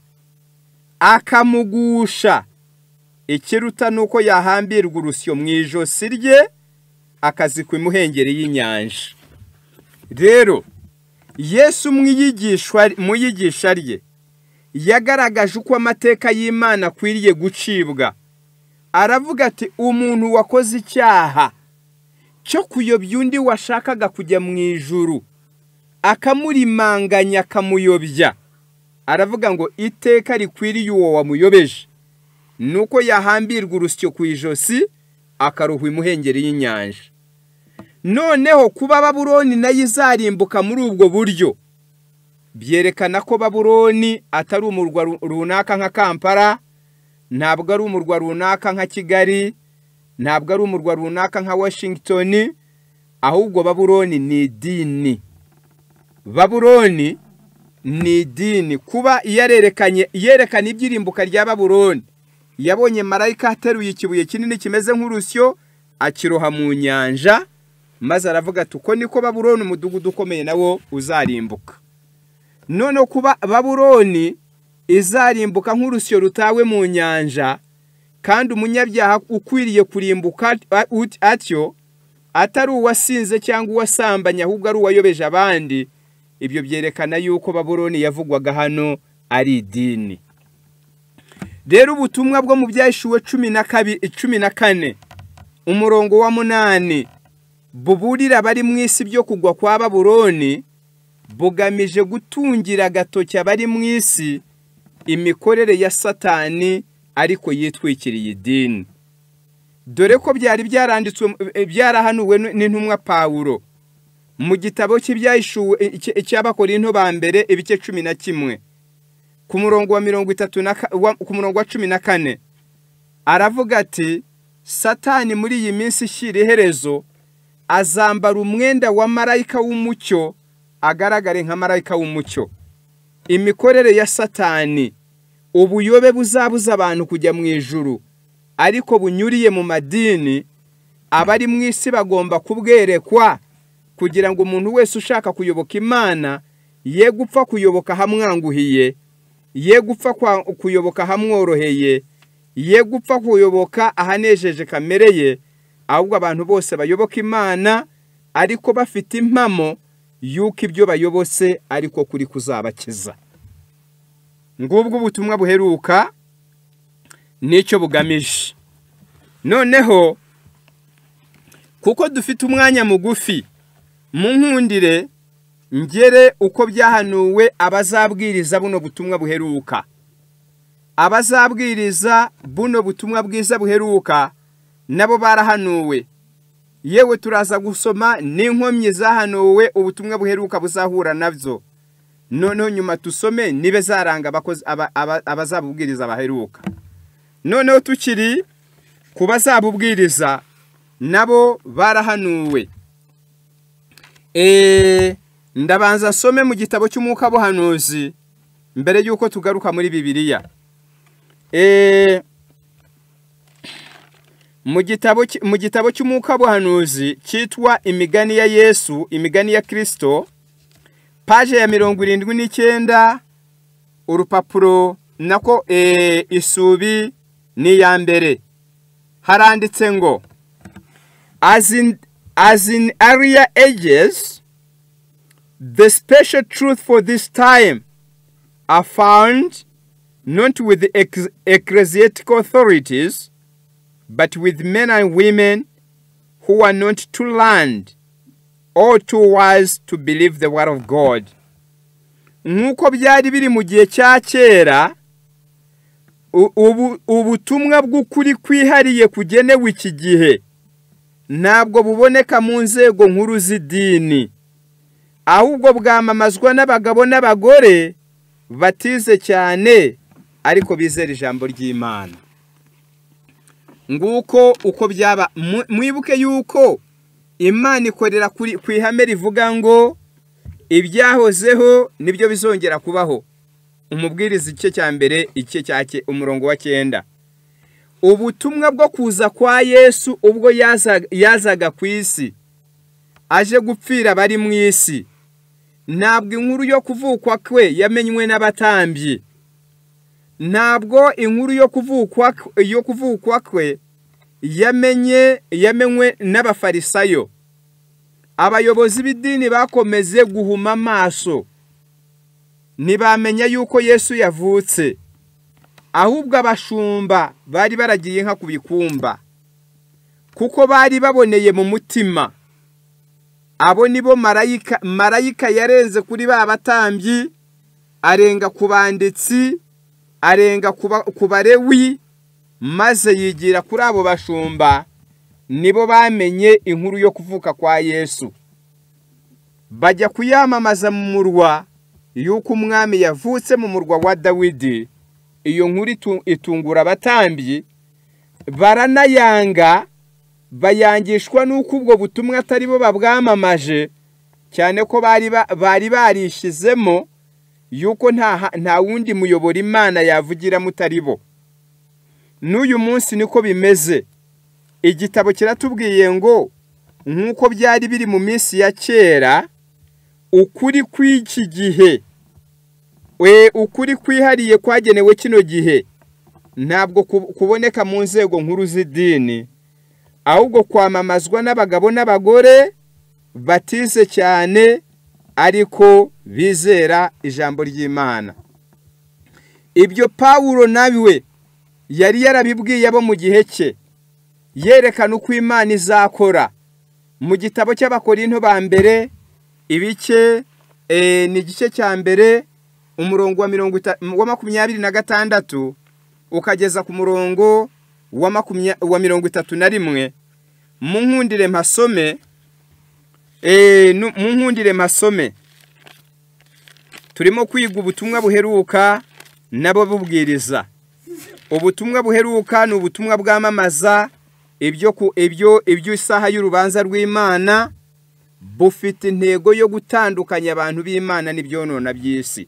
akamugusha, ikiruta nuko yahambirwa urusyo mu ijosi rye akazikwa imuhengeri y'inyanja. Rero Yesu mu yigisha rye yagaragaje uko amateka y'Imana akwiriye gucibwa. Aravuga ati umuntu wakoze icyaha cyo kuyobya undi washakaga kujya mu ijuru, akamurimanganya akamuyobya, aravuga ngo iteka rikwiriye uwo wamuyobeje nuko yahambirwa urusyo ku ijosi akaruhwa imuhengeri y'inyanja. Noneho kuba Babuloni nayo izarimbuka muri ubwo buryo, byerekana ko Babuloni atari umurwa runaka nka Kampala, ntabwo ari umurwa runaka nka Kigali, ntabwo ari umurwa runaka nka Washington, ahubwo Babuloni ni idini. Babuloni ni idini. Kuba yerekana ibyirimbuka rya Babuloni, yabonye marayika ateruye ikibuye kinini kimeze nk'urusyo akiroha mu nyanja, maze aravuga ati uko niko Babuloni umudugudu ukomeye nawo uzarimbuka. None kuba Babuloni izarimbuka nk'urusyo rutawe mu nyanja, kandi umunyabyaha ukwiriye kurimbuka atyo atari uwasinze cyangwa uwasambanye, ahubwo ari uwayobeje abandi, ibyo byerekana yuko Babuloni yavugwaga hano ari idini. Rero ubutumwa bwo mu byahishuwe 14 umurongo wa 8 buburira abari mu isi byo kugwa kwa Babuloni, bugamije gutungira agatoki abari mu isi imikorere ya Satani ariko yitwikiriye idini. Dore ko byari byarahanuwe n'intumwa Pawulo mu gitabo cy'ibyahishuwe cy'Abakorinto ba mbere ibice 11 ku murongo wa 14 aravuga ati Satani muri iyi minsi ishyira iherezo azambara umwenda wa marayika w'umucyo, agaragare nka marayika w'umucyo. Imikorere ya Satani, ubuyobe buzabuza abantu kujya mu ijuru, ariko bunyuriye mu madini, abari mu isi bagomba kubwerekwa kugira ngo umuntu wese ushaka kuyoboka Imana ye gupfa kuyoboka hamwanguhiye, ye gupfa kuyoboka hamworoheye, ye gupfa kuyoboka ahanejeje kamere ye, ahubwo abantu bose bayoboka Imana ariko bafite impamo yuko ibyo bayobose ariko kuri kuzabakiza. Ngubwo ubutumwa buheruka nicyo bugamije. Noneho kuko dufite umwanya mugufi, munkundire ngere uko byahanuwe abazabwiriza buno butumwa buheruka. Abazabwiriza buno butumwa bwiza buheruka nabo barahanuwe. Yewe turaza gusoma n'inkomyi zahanuwe ubutumwa buheruka buzahura navyo. Noneho nyuma tusome nibe zaranga abakozi abazabubwiriza baheruka. Noneho tukiri kubazabubwiriza nabo barahanuwe. Ndabanza nsome mu gitabo cy'umwuka buhanuzi mbere yuko tugaruka muri Bibiliya. Mu gitabo cy'umwuka buhanuzi cyitwa Imigani ya Yesu, Imigani ya Kristo, page ya 79, urupapuro nako isubi ni ya mbere. Haranditse ngo, as in earlier ages, the special truth for this time are found not with the ecclesiastical authorities, but with men and women who are not too learned or too wise to believe the word of God. Nkuko byari biri mu gihe cya kera, ubutumwa bw'ukuri kwihariye kugenewe iki gihe ntabwo buboneka mu nzego nkuru z'idini, ahubwo bwamamazwa n'abagabo n'abagore batize cyane ariko bizera ijambo ry'Imana. Nguko uko byaba. Mwibuke yuko Imana ikorera ku ihame rivuga ngo ibyahozeho nibyo bizongera kubaho. Umubwiriza igice cya mbere, igice cyake umurongo wa 9. Ubutumwa bwo kuza kwa Yesu ubwo yazaga ku isi aje gupfira bari mu isi, ntabwo inkuru yo kuvukwa kwe yamenywe n'abatambyi, ntabwo inkuru yo kuvukwa kwe yamenywe n'abafarisayo. Abayobozi b'idini bakomeze guhuma amaso, ntibamenya yuko Yesu yavutse, ahubwo abashumba bari baragiye inka ku bikumba, kuko bari baboneye mu mutima. Abo nibo marayika yarenze kuri ba batambyi, arenga ku banditsi, arenga ku barewi, maze yigira kuri abo bashumba. Nibo bamenye inkuru yo kuvuka kwa Yesu, bajya kuyamamaza mu murwa yuko umwami yavutse mu murwa wa Dawidi. Iyo nkuru itungura abatambyi, baranayanga, bayangishwa nuko ubwo butumwa atari bo babwamamaje, cyane ko bari barishizemo yuko nta wundi muyobora Imana yavugira mutari bo. N'uyu munsi niko bimeze. Igitabo kiratubwiye ngo nkuko byari biri mu minsi ya kera, ukuri kw'iki gihe, ukuri kwihariye kwagenewe kino gihe, ntabwo kuboneka mu nzego nkuru z'idini, ahubwo kwamamazwa n'abagabo n'abagore batize cyane ariko bizera ijambo ry'Imana. Ibyo Pawulo nawe yari yarabibwiye abo mu gihe cye, yerekana uko Imana izakora. Mu gitabo cy'Abakorinto ba mbere, ibice ni igice cya mbere, umurongo wa 26 ukageza ku murongo wa 31. Munkundire mpasome. Turimo kwiga ubutumwa buheruka nabo bubwiriza. Ubutumwa buheruka ni ubutumwa bwamamaza ibyo isaha y'urubanza rw'Imana, bufite intego yo gutandukanya abantu b'Imana n'ibyonona by'isi.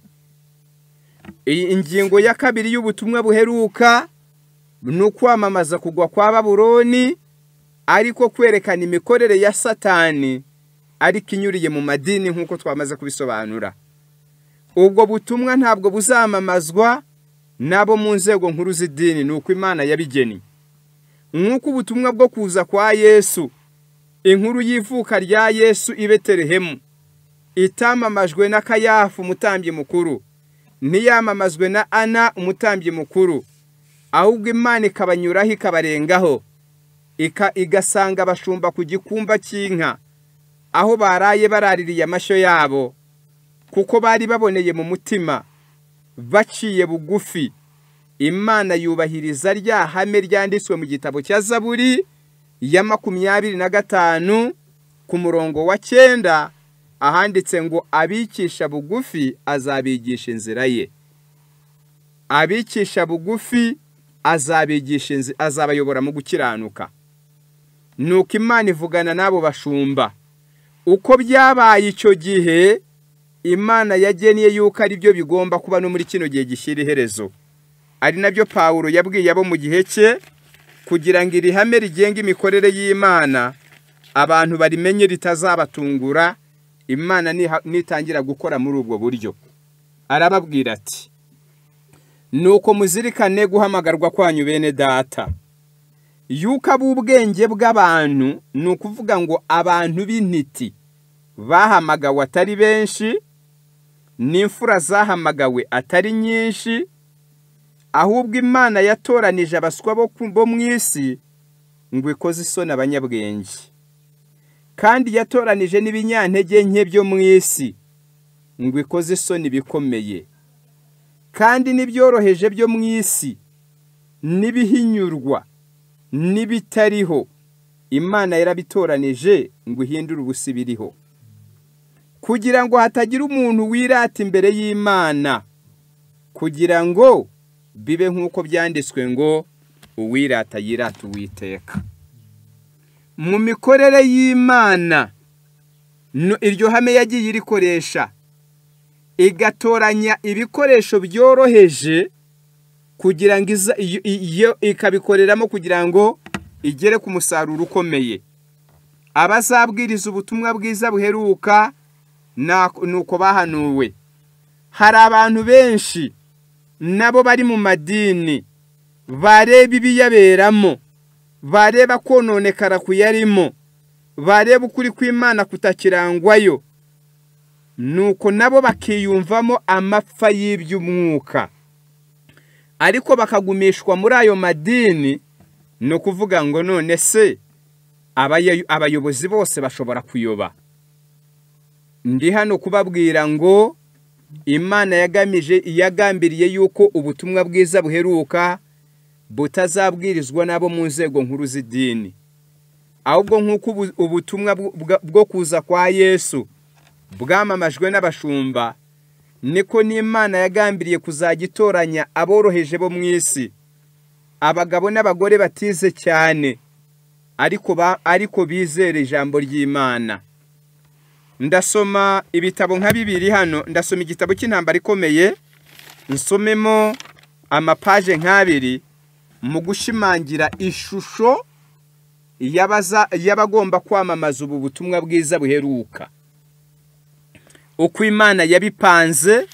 Ingingo ya kabiri y'ubutumwa buheruka ni ukwamamaza kugwa kwa Babuloni, ariko kwerekana imikorere ya Satani ariko inyuriye mu madini nk'uko twamaze kubisobanura. Ubwo butumwa ntabwo buzamamazwa nabo mu nzego nkuru z'idini, nuko Imana yabigeni. Nk'uko ubutumwa bwo kuza kwa Yesu, inkuru y'ivuka rya Yesu i Betelehemu itamamajwe na Kayafa umutambyi mukuru, ntiyamamazwe na Ana umutambyi mukuru, ahubwo Imana ikabanyuraho ikabarengaho, igasanga abashumba ku gikumba cy'inka aho baraye baraririye amashyo yabo, kuko bari baboneye mu mutima baciye bugufi. Imana yubahiriza rya hame ryanditswe mu gitabo cya Zaburi ya 25 ku murongo wa 9, ahanditse ngo abicisha bugufi azabigisha inzira ye. Abicisha bugufi azabigisha azabayobora mu gukiranuka. Nuko Imana ivugana nabo bashumba. Uko byabaye icyo gihe, Imana yageniye yuko ari byo bigomba kuba no muri kino gihe gishyira iherezo. Ari nabyo Pawulo yabwiye abo mu gihe cye, kugira ngo iri hame rigenga imikorere y'Imana abantu barimenye ritazabatungura Imana nitangira gukora muri ubwo buryo. Arababwira ati, nuko muzirikane guhamagarwa kwanyu bene data, yuko ab'ubwenge bw'abantu, ni ukuvuga ngo abantu b'intiti bahamagawe atari benshi, n'imfura zahamagawe atari nyinshi, ahubwo Imana yatoranije abaswa bo mu isi ngo ikoze isoni abanyabwenge, kandi yatoranije n'ibinyantege nke byo mu isi ngo ikoze isoni bikomeye, kandi n'ibyoroheje byo mu isi n'ibihinyurwa n'ibitariho Imana yarabitoranije ngo ihindure ubusa ibiriho, kugira ngo hatagira umuntu wirata imbere y'Imana, kugira ngo bibe nk'uko byanditswe ngo uwirata yirata Uwiteka. Mu mikorere y'Imana iryo hame yagiye irikoresha, igatoranya ibikoresho byoroheje kugira ngo ikabikoreramo kugira ngo igere ku musaruro ukomeye. Abazabwiriza ubutumwa bwiza buheruka nuko bahanuwe. Hari abantu benshi nabo bari mu madini, bareba ibiyaberamo, bareba kononekara kuyarimo, bareba ukuri kw'Imana kutakirangwayo, nuko nabo bakiyumvamo amapfa y'iby'umwuka, ariko bakagumishwa muri ayo madini. No kuvuga ngo none se abayobozi bose bashobora kuyoba? Ndi hano kubabwira ngo Imana yagambiriye yuko ubutumwa bwiza buheruka butazabwirizwa nabo mu nzego nkuru z'idini, ahubwo nk'uko ubutumwa bwo kuza kwa Yesu bwamamajwe n'abashumba, niko n'Imana yagambiriye kuzagitoranya aboroheje bo mu isi, abagabo n'abagore batize cyane, ariko bizera ijambo ry'Imana. Ndasoma ibitabo nka 2 hano. Ndasoma igitabo cy'intambara ikomeye, nsomemo amapaje nk'abiri mu gushimangira ishusho y'abagomba kwamamaza ubu butumwa bwiza buheruka, uko Imana yabipanze.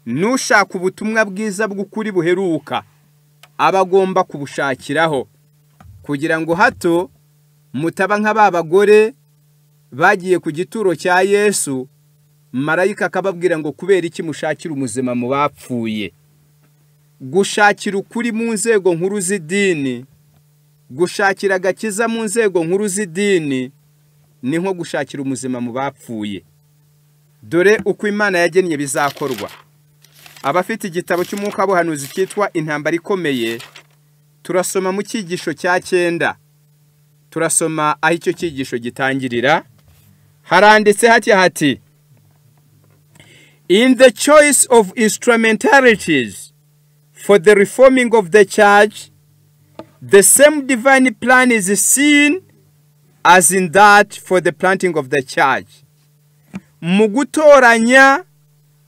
Nushaka ubutumwa bwiza bw'ukuri buheruka abagomba kubushakiraho, kugira ngo hato mutaba nk'aba bagore bagiye ku gituro cya Yesu, marayika akababwira ngo kubera iki mushakira umuzima mu bapfuye. Gushakira ukuri mu nzego nkuru z'idini, gushakira agakiza mu nzego nkuru z'idini, ni nko gushakira umuzima mu bapfuye. Dore uko Imana yagennye bizakorwa. Abafite igitabo cy'umwuka w'ubuhanuzi cyitwa Intambara Ikomeye, turasoma mu cyigisho cya 9. Turasoma aho icyo cyigisho gitangirira. Haranditse hati, in the choice of instrumentalities for the reforming of the church, the same divine plan is seen as in that for the planting of the church. Mu gutoranya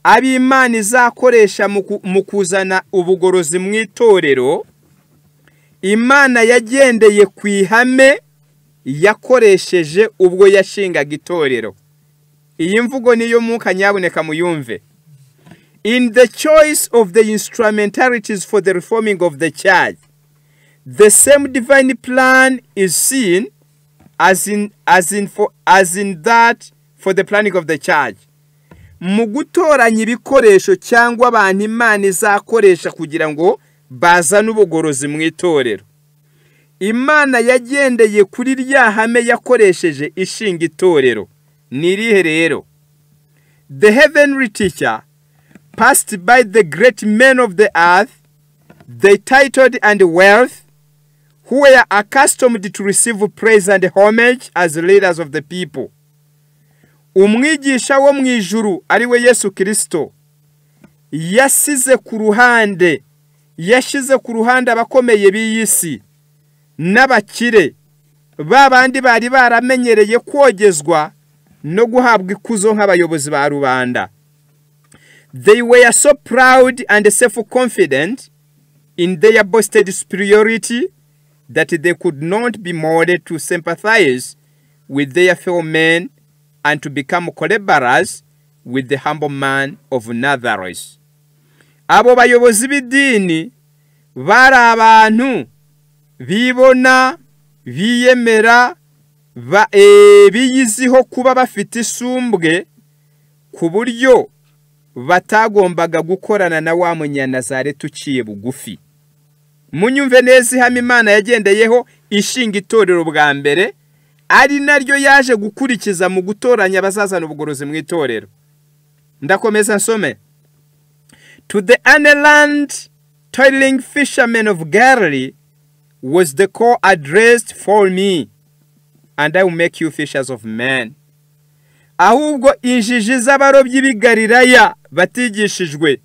ab'Imana izakoresha mu kuzana ubugorozi mu itorero, Imana yagendeye ku ihame yakoresheje ubwo yashingaga itorero. Iyi mvugo niyo Mwuka nyabuneka muyumve. In the choice of the instrumentalities for the reforming of the church, the same divine plan is seen as in that for the planning of the church. Mu gutoranya ibikoresho cyangwa abantu Imana izakoresha kugira ngo bazane ubugorozi mu itorero, Imana yagendeye kuri rya hame yakoresheje ishinga itorero. Ni irihe rero? The heavenly teacher passed by the great men of the earth, the titled and wealth, who were accustomed to receive praise and homage as leaders of the people. Umwigisha wo mu ijuru ari we Yesu Kristo yashize ku ruhande abakomeye b'iyisi n'abakire, babandi bari baramenyereye kwogezwa no guhabwa ikuzo nk'abayobozi ba rubanda. They were so proud and self-confident in their boasted superiority that they could not be molded to sympathize with their fellow men and to become collaborators with the humble man of Nazareth. Abo bayobozi b'idini bari abantu bibona, biyemera, biyiziho kuba bafite isumbwe ku buryo batagombaga gukorana na wa Munyanazareti uciye bugufi. Munyumve neza ihame Imana yagendeyeho ishinga itorero bwa mbere, ari naryo yaje gukurikiza mu gutoranya abazazana ubugorozi mu itorero. Ndakomeza nsome. To the unerland toiling fishermen of Galilee was the call addressed for me, and I will make you fishers of men. Ahubwo injiji z'abarobyi b'i Galilaya batigishijwe,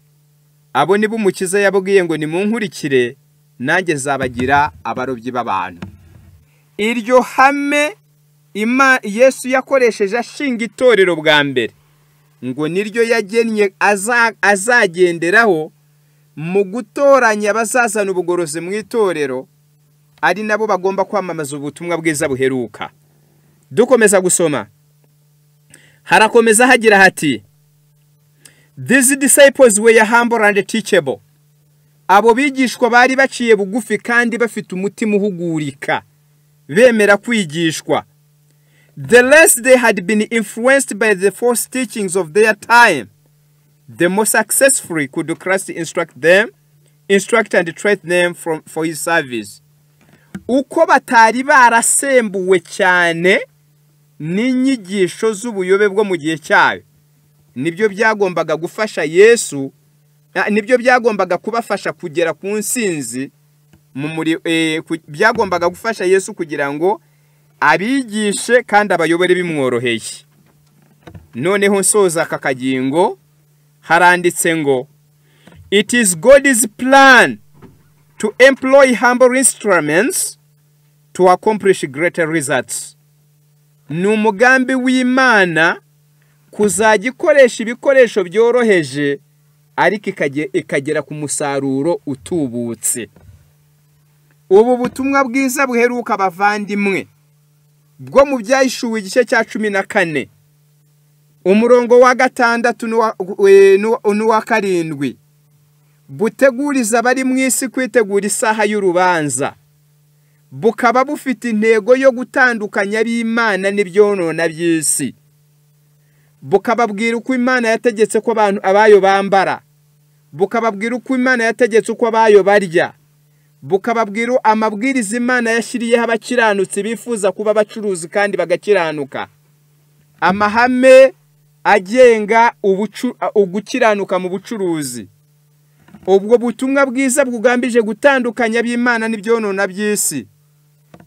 abo nibo Umukiza yabwiye ngo nimunkurikire nanjye zabagira abarobyi b'abantu. Iryo hame Yesu yakoresheje ashinga itorero bwa mbere, ngo niryo yagennye azagenderaho mu gutoranya abazazana ubugorozi mu itorero, ari nabo bagomba kwamamaza ubutumwa bwiza buheruka. Dukomeza gusoma, harakomeza hagira hati, these disciples were humble and teachable. Abo bigishwa bari baciye bugufi kandi bafite umutima uhugurika, bemera kwigishwa. The less they had been influenced by the false teachings of their time, the more successfully could Christ instruct and train them for his service. Uko batari barasembuwe cyane n'inyigisho z'ubuyobe bwo mu gihe cyayo, nibyo byagombaga gufasha Yesu, nibyo byagombaga kubafasha kugera ku nsinzi byagombaga gufasha Yesu kugira ngo abigishe kandi abayobore bimworoheye. Noneho nsoza aka kagingo haranditse ngo, it is God's plan to employ humble instruments to accomplish greater results. Ni umugambi w'Imana kuzagikoresha ibikoresho byoroheje ariko ikagera ku musaruro utubutse. Ubu butumwa bwiza buheruka bavandimwe bwo mu Byahishuwe igice cya 14 umurongo wa 6 n'uwa 7 buteguriza abari mu isi kwitegura isaha y'urubanza, bukaba bufite intego yo gutandukanya ab'Imana n'ibyonona by'isi. Bukababwira uko Imana yategetse ko abantu abayo bambara, bukababwira uko Imana yategetse uko abayo barya, bukababwira amabwiriza Imana yashyiriyeho abakiranutsi bifuza kuba abacuruzi kandi bagakiranuka, amahame agenga ugukiranuka mu bucuruzi. Ubwo butumwa bwiza bugambije gutandukanya ab'Imana n'ibyonona by'isi.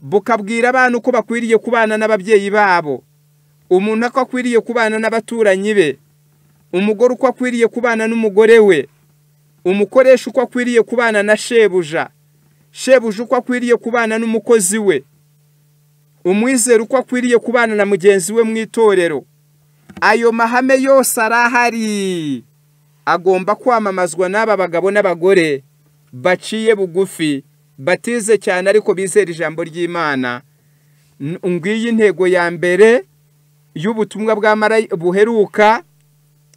Bukabwira abantu ko bakwiriye kubana n'ababyeyi babo, umuntu ko akwiriye kubana n'abaturanyi be, umugore uko akwiriye kubana n'umugore we, umukoresha uko akwiriye kubana na shebuja, shebuja uko akwiriye kubana n'umukozi we, umwizera uko akwiriye kubana na mugenzi we mu itorero. Ayo mahame yose arahari, agomba kwamamazwa n'aba bagabo n'abagore baciye bugufi batize cyane ariko bizera ijambo ry'Imana. Ngiyi intego ya mbere y'ubutumwa bwa marayika buheruka,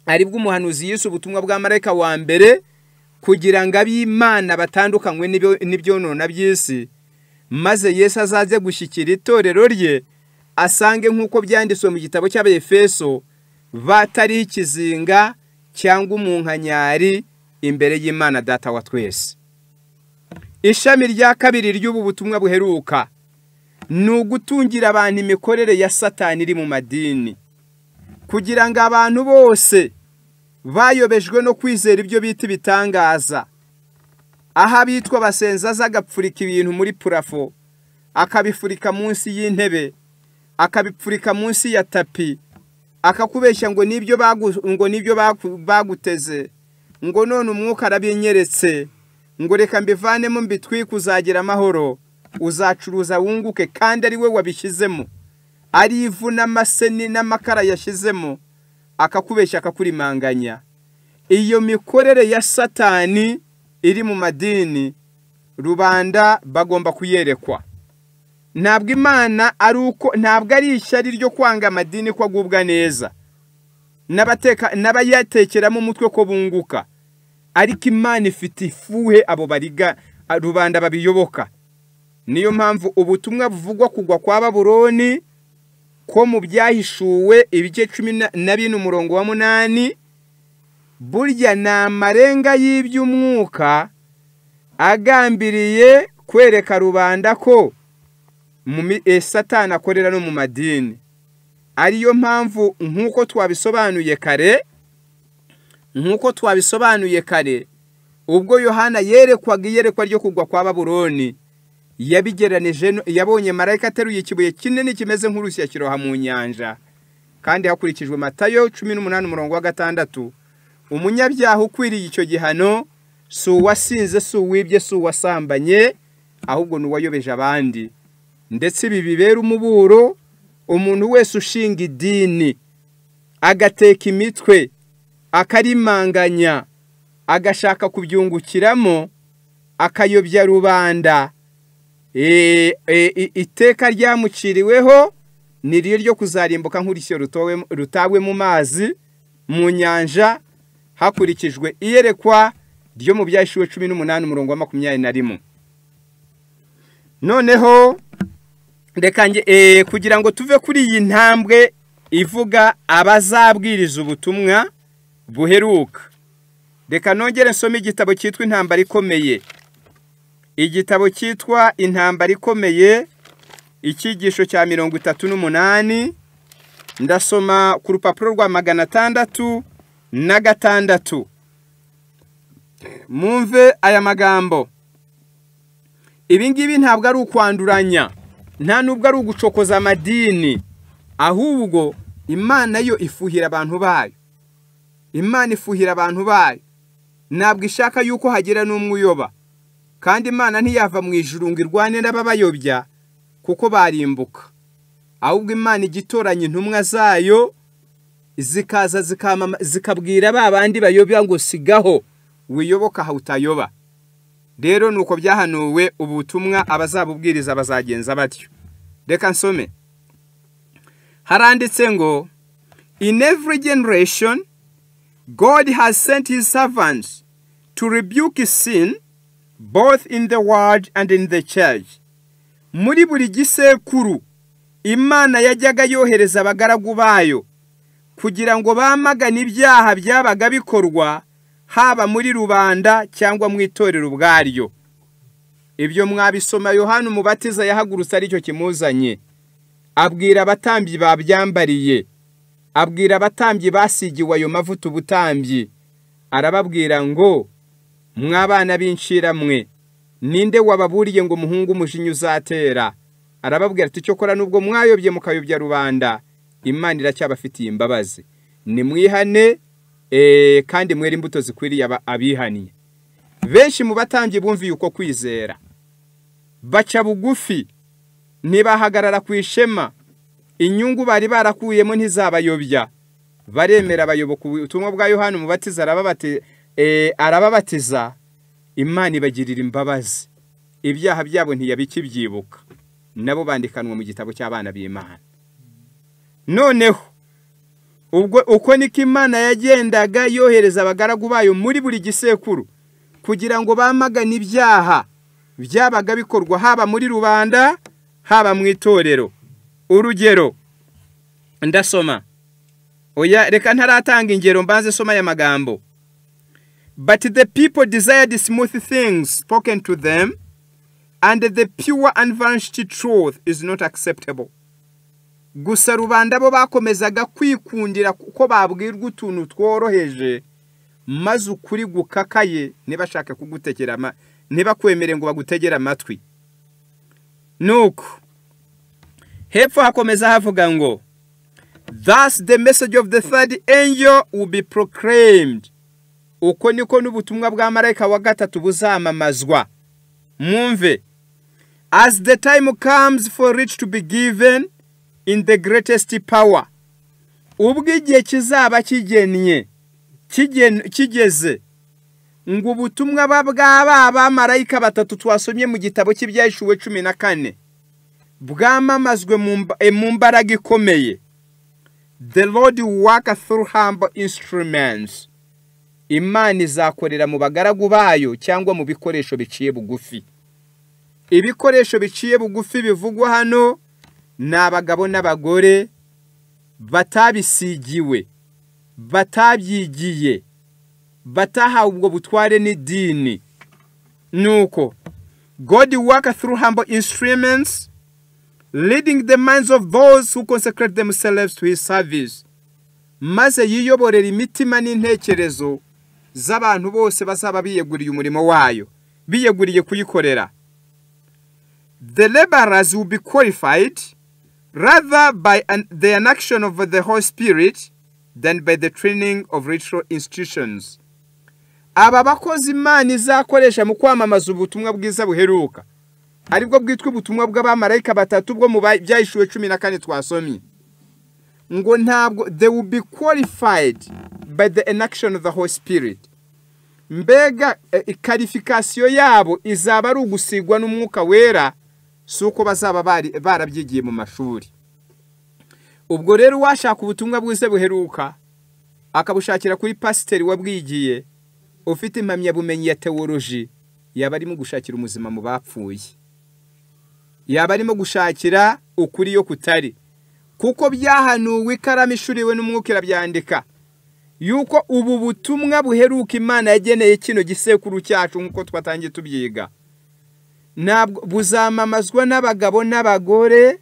ari bw'umuhanuzi Yesu, ubutumwa bwa marayika wa mbere, kugira ngo ab'Imana batandukanywe n'ibyonona by'isi, maze Yesu azaze gushyikira itorero rye, asange nk'uko byanditswe mu gitabo cy'Abefeso, batariho ikizinga cyangwa umunkanyari imbere y'Imana Data wa twese. Ishami rya kabiri ry'ubu butumwa buheruka ni ugutungira abantu imikorere ya Satani iri mu madini, kugira ngo abantu bose bayobejwe no kwizera ibyo bita ibitangaza, aho abitwa basenzaza agapfurika ibintu muri purafo, akabifurika munsi y'intebe, akabipfurika munsi ya tapi, akakubeshya ngo nibyo baguteze, ngo none umwuka arabinyeretse, ngo reka mbivanemo mbitwike uzagira amahoro, uzacuruza wunguke, kandi ari we wabishyizemo, ari ivu n'amaseni n'amakara yashyizemo, akakubeshya akakurimanganya. Iyo mikorere ya Satani iri mu madini, rubanda bagomba kuyerekwa. Ntabwo Imana ntabwo ari ishyari ryo kwanga amadini ko agubwa neza n'abayatekeramo umutwe ko bunguka, ariko Imana ifite ifuhe abo bariga rubanda babiyoboka. Niyo mpamvu ubutumwa buvugwa kugwa kwa Babuloni ko mu byahishuwe ibice 14 umurongo wa 8, burya ni amarenga y'iby'umwuka agambiriye kwereka rubanda ko Satani akorera no mu madini. Ariyo mpamvu nk'uko twabisobanuye kare, ubwo Yohana yerekwaga iyerekwa ryo kugwa kwa Babuloni, yabigeranije, yabonye marayika ateruye ikibuye kinini kimeze nk'urusya kiroha mu nyanja, kandi hakurikijwe Matayo 18 umurongo wa 6, umunyabyaha ukwiriye icyo gihano si uwasinze, si uwibye, si uwasambanye, ahubwo ni uwayobeje abandi. Ndetse ibi bibera umuburo umuntu wese ushinga idini, agateka imitwe, akarimanganya, agashaka kubyungukiramo, akayobya rubanda. Iteka ryamuciriweho ni ryo kuzarimbuka nk'urusyo rutawe mu mazi mu nyanja, hakurikijwe iyerekwa ryo mu byahishuwe 18 umurongo wa 21. Noneho reka kugira ngo tuve kuri iyi ntambwe ivuga abazabwiriza ubutumwa buheruka, reka nongere nsome igitabo cyitwa Intambara Ikomeye. Igitabo cyitwa Intambara Ikomeye, icyigisho cya 38, ndasoma ku rupapuro rwa 606. Mumve aya magambo. Ibi ngibi ntabwo ari ukwanduranya, nta nubwo ari ugucokoza amadini, ahubwo Imana yo ifuhira abantu bayo. Imana ifuhira abantu bayo, ntabwo ishaka yuko hagira n'umwe uyoba, kandi Imana ntiyava mu ijuru ngo irwane n'ababayobya kuko barimbuka, ahubwo Imana igitoranya intumwa zayo zikaza zikabwira ba bandi bayobya ngo sigaho, wiyoboka aho utayoba. Rero nuko byahanuwe ubutumwa abazabubwiriza bazagenza batyo. Reka nsome. Haranditse ngo, in every generation God has sent his servants to rebuke sin, both in the world and in the church. Muri buri gisekuru Imana yajyaga yohereza abagaragu bayo kugira ngo bamagane ibyaha byabaga bikorwa, haba muri rubanda cyangwa mu itorero ubwaryo. Ibyo mwabisoma Yohana Umubatiza yahagurutse aricyo kimuzanye, abwira abatambyi babyambariye, abwira abatambyi basigiwe ayo mavuta ubutambyi, arababwira ngo, mwabana b'incira mwe, ninde wababuriye ngo muhungu umujinya uzatera? Arababwira ati cyokora nubwo mwayobye mukayobya rubanda, Imana iracyabafitiye imbabazi, nimwihane kandi mwere imbuto zikwiriye abihaniye. Benshi mu batambyi bumviye uko kwizera, baca bugufi, ntibahagarara ku ishema, inyungu bari barakuyemo ntizabayobya, baremera bayoboka ubutumwa bwa Yohana Umubatiza, arababatiza, Imana ibagirira imbabazi, ibyaha byabo ntiyabikibyibuka, nabo bandikanwa mu gitabo cy'abana b'Imana. Noneho ubwo uko niko Imana yagendaga yohereza abagaragu bayo muri buri gisekuru kugira ngo bamagane ibyaha byabaga bikorwa haba muri rubanda haba mu itorero. Urugero ndasoma, oya reka ntaratanga ingero mbanze soma ya magambo. But the people desired smooth things spoken to them, and the pure unvarnished truth is not acceptable. Gusa rubanda bo bakomezaga kwikundira kuko babwirwa utuntu tworoheje, maze ukuri gukakaye ntibashaka kugutegera ntibakwemere ngo bagutegera amatwi. Nuko hepfo hakomeza havuga ngo, thus the message of the third angel will be proclaimed. Uko niko n'ubutumwa bwa marayika wa gatatu buzamamazwa. Mwumve, as the time comes for it to be given in the greatest power. Ubwo igihe kizaba kigeze ngo ubutumwa bw'aba marayika batatu twasomye mu gitabo cy'Ibyahishuwe 14 bwamamazwe mu mbaraga ikomeye. The Lord will work through humble instruments. Imana izakorera mu bagaragu bayo cyangwa mu bikoresho biciye bugufi. Ibikoresho biciye bugufi bivugwa hano n'abagabo n'abagore batabisigiwe, batabyigiye, batahawe ubwo butware n'idini. Nuko God work through humble instruments, leading the minds of those who consecrate themselves to his service. Maze yiyoborera imitima n'intekerezo z'abantu bose bazaba biyeguriye umurimo wayo, biyeguriye kuyikorera. The laborers will be qualified rather by the inaction of the Holy Spirit than by the training of ritual institutions. Aba bakozi Imana izakoresha mu kwamamaza ubutumwa bwiza buheruka, aribwo bwitwa ubutumwa bw'abamarayika batatu bwo mu Byahishuwe 14 twasomye, ngo ntabwo they will be qualified by the inaction of the Holy Spirit. Mbega qualification yabo izaba ari ugusigwa n'umwuka wera, suko bazaba barabyigiye mu mashuri. Ubwo rero washaka ubutumwa bwiza buheruka akabushakira kuri pasiteri wabwigiye ufite impamyabumenyi ya teoloji, yaba arimo gushakira umuzima mu bapfuye, yaba arimo gushakira ukuri yo kutari, kuko byahanuwe ikaramu ishuriwe n'umwuka irabyandika yuko ubu butumwa buheruka Imana yageneye kino gisekuru cyacu nkuko twatangiye tubyiga ntabwo buzamamazwa n'abagabo n'abagore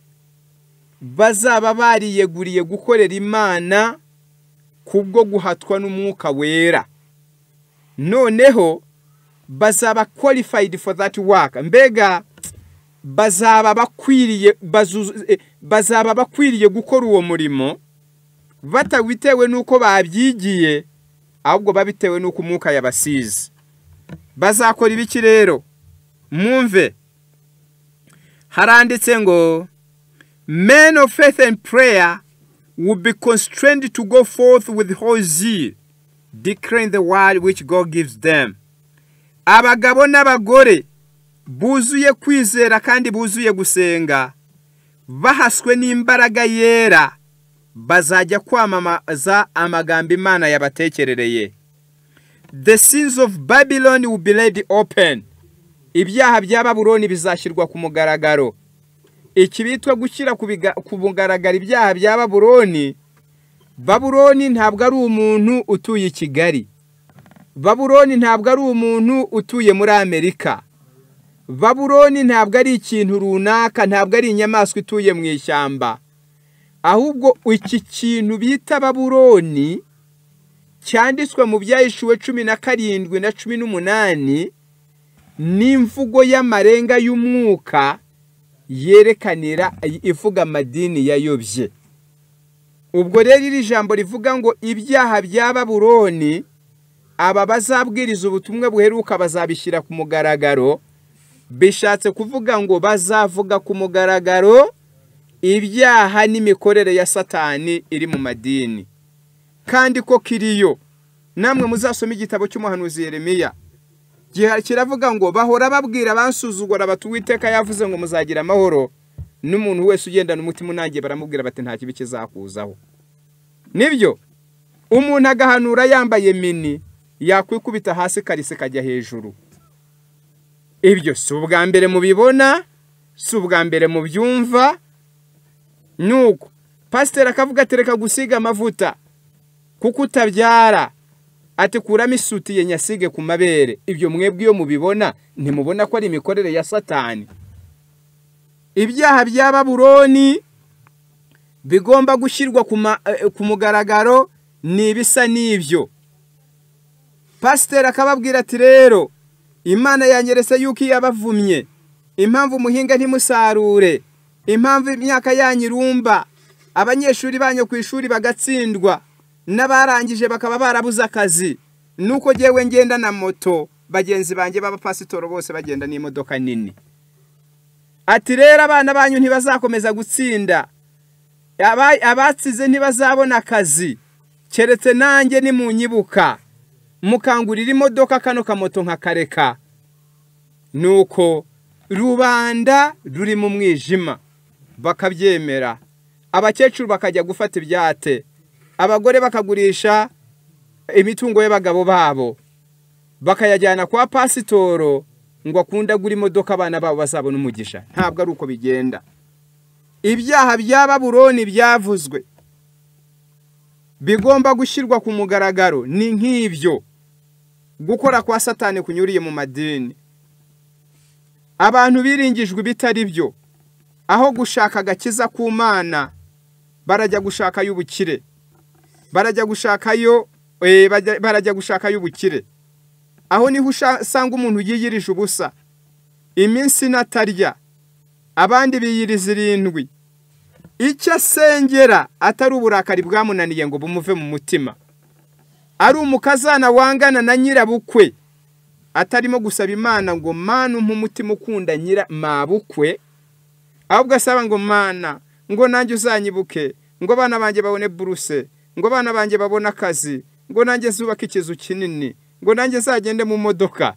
bazaba bariyeguriye gukorera Imana kubwo guhatwa n'umwuka wera. Noneho bazaba qualified for that work. Mbega bazaba bakwiriye gukora uwo murimo batawitewe nuko babyigiye, ahubwo babitewe nuko umwuka yabasize. Bazakora ibiki rero? Mwumve, haranditse ngo men of faith and prayer will be constrained to go forth with whole zeal, declaring the word which God gives them. Abagabo n'abagore buzuye kwizera kandi buzuye gusenga, bahaswe n'imbaraga yera, bazajya kwamamaza amagambo Imana yabatekerereye. The sins of Babylon will be laid open. Ibyaha bya Babuloni bizashyirwa ku mugaragaro. Ikibitwa gushyira ku mugaragaro ibyaha bya Babuloni, Babuloni ntabwo ari umuntu utuye Kigali. Babuloni ntabwo ari umuntu utuye muri Amerika. Babuloni ntabwo ari ikintu runaka, ntabwo ari inyamaswa ituye mu ishyamba. Ahubwo iki kintu bita Babuloni cyanditswe mu Byahishuwe 17 na 18 n'imvugo y'amarenga y'umwuka yerekanira ivuga amadini yayobye. Ubwo rero iri jambo rivuga ngo ibyaha bya Babuloni aba bazabwiriza ubutumwa buheruka bazabishyira ku mugaragaro, bishatse kuvuga ngo bazavuga ku mugaragaro ibyaha n'imikorere ya Satani iri mu madini. Kandi ko kiriyo, namwe muzasoma igitabo cy'umuhanuzi Yeremiya kiravuga ngo bahora babwira bansuzugura bati Uwiteka yavuze ngo muzagira amahoro, n'umuntu wese ugendana umutima unangiye baramubwira bati nta kibi kizakuzaho. Nibyo umuntu agahanura yambaye mini yakwikubita hasi karise kajya hejuru. Ibyo si ubwa mbere mubibona, si ubwa mbere mubyumva. Nuko pasiteri akavuga ati reka gusiga amavuta kuko utabyara, ati kuramo isutiye nyasige ku mabere. Ibyo mwebwe iyo mubibona ntimubona ko ari imikorere ya Satani? Ibyaha bya Babuloni bigomba gushyirwa ku mugaragaro ni ibisa n'ibyo. Pasiteri akababwira ati rero Imana yanyeretse yuko yabavumye, impamvu muhinga ntimusarure, impamvu imyaka yanyu irumba, abanyeshuri banyu ku ishuri bagatsindwa, n'abarangije bakaba barabuze akazi, nuko jewe ngenda na moto, bagenzi banjye b'abapasitoro bose bagenda n'imodoka nini. Ati rero abana banyu ntibazakomeza gutsinda, abatsize ntibazabona akazi, keretse nanjye nimunyibuka mukangurira imodoka kano kamoto nkakareka. Nuko rubanda ruri mu mwijima bakabyemera, abakecuru bakajya gufata ibyate, abagore bakagurisha imitungo y'abagabo babo bakayajyana kwa pasitoro ngo akunda gura imodoka abana babo bazabona umugisha. Ntabwo ari uko bigenda. Ibyaha bya Babuloni byavuzwe bigomba gushyirwa ku mugaragaro ni nk'ibyo. Gukora kwa Satani kunyuriye mu madini, abantu biringijwe bitari byo, aho gushaka agakiza ku Mana barajya gushaka y'ubukire, barajya gushaka y'ubukire. Aho niho usanga umuntu yiyirije ubusa iminsi natarya, abandi biyiriza 7. Icyo asengera atari uburakari bwamunaniye ngo bumuve mu mutima, ari umukazana wangana na nyirabukwe, atarimo gusaba Imana ngo Mana umpa umutima ukunda mabukwe, ahubwo asaba ngo Mana ngo nanjye uzanyibuke, ngo bana banjye babone buruse, ngo bana banjye babone akazi, ngo nanjye zubaka ikizu kinini, ngo nanjye zagende mu modoka.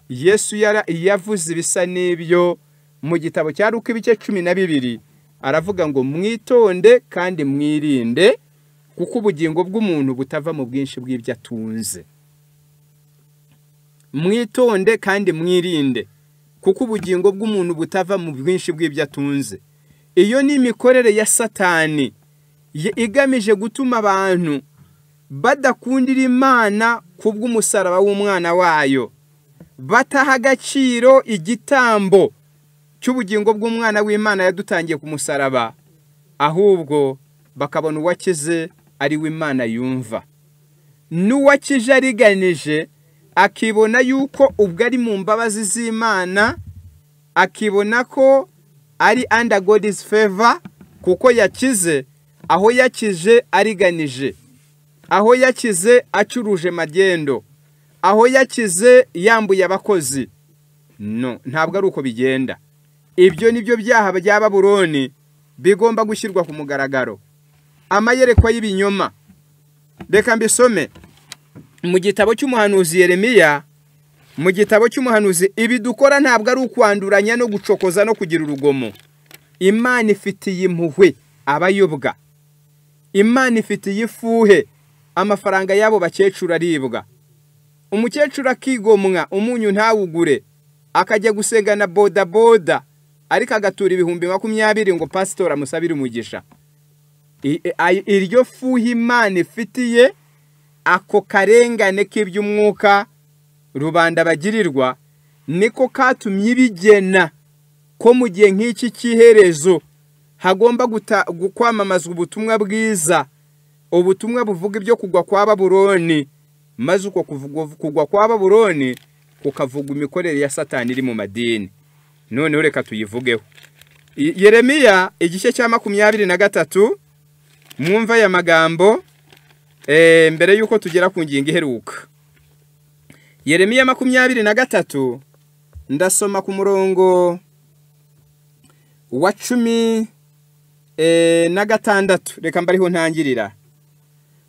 Yesu yavuze ibisa n'ibyo mu gitabo cya Luka ibice 12, aravuga ngo mwitonde kandi mwirinde kuko ubugingo bw'umuntu butava mu bwinshi bw'ibyo atunze. Mwitonde kandi mwirinde kuko ubugingo bw'umuntu butava mu bwinshi bw'ibyo atunze. Iyo ni imikorere ya Satani igamije gutuma abantu badakundira Imana kubw'umusaraba w'umwana wayo, bataha agaciro igitambo cy'ubugingo bw'umwana w'Imana yadutangiye ku musaraba, ahubwo bakabona uwakize ari we Imana yumva. N'uwakije ariganije akibona yuko ubwo ari mu mbabazi z'Imana, akibona ko ari under God's favor kuko yakize. Aho yakije ariganije, aho yakize acuruje magendo, aho yakize yambuye abakozi. No, ntabwo ari uko bigenda. Ibyo nibyo byaha bya Babuloni bigomba gushyirwa ku mugaragaro. Amayerekwa y'ibinyoma, reka mbisome mu gitabo cy'umuhanuzi Yeremiya. Mu gitabo cy'umuhanuzi, ibi dukora ntabwo ari ukwanduranya no gucokoza no kugira urugomo. Imana ifitiye impuhwe abayobwa, Imana ifitiye ifuhe amafaranga yabo bakecuru aribwa. Umukecuru akigomwa umunyu ntawugure, akajya gusengana boda boda, ariko agatura 20,000 ngo pastor amusabire umugisha. Iryo fuhe Imana ifitiye ako karengane k'iby'umwuka rubanda bagirirwa, niko katumye ibigena ko mu gihe nk'iki cy'iherezo hagomba kwamamazwa ubutumwa bwiza, ubutumwa buvuga ibyo kugwa kwa Babuloni, maze uko kugwa kwa Babuloni kukavuga imikorere ya Satani iri mu madini. None reka tuyivugeho. Yeremiya igice cya 23, mwumva ya magambo mbere yuko tugera ku ngingo iheruka. Yeremiya 23 ndasoma ku murongo wa 16. Reka mbariho ntangirira.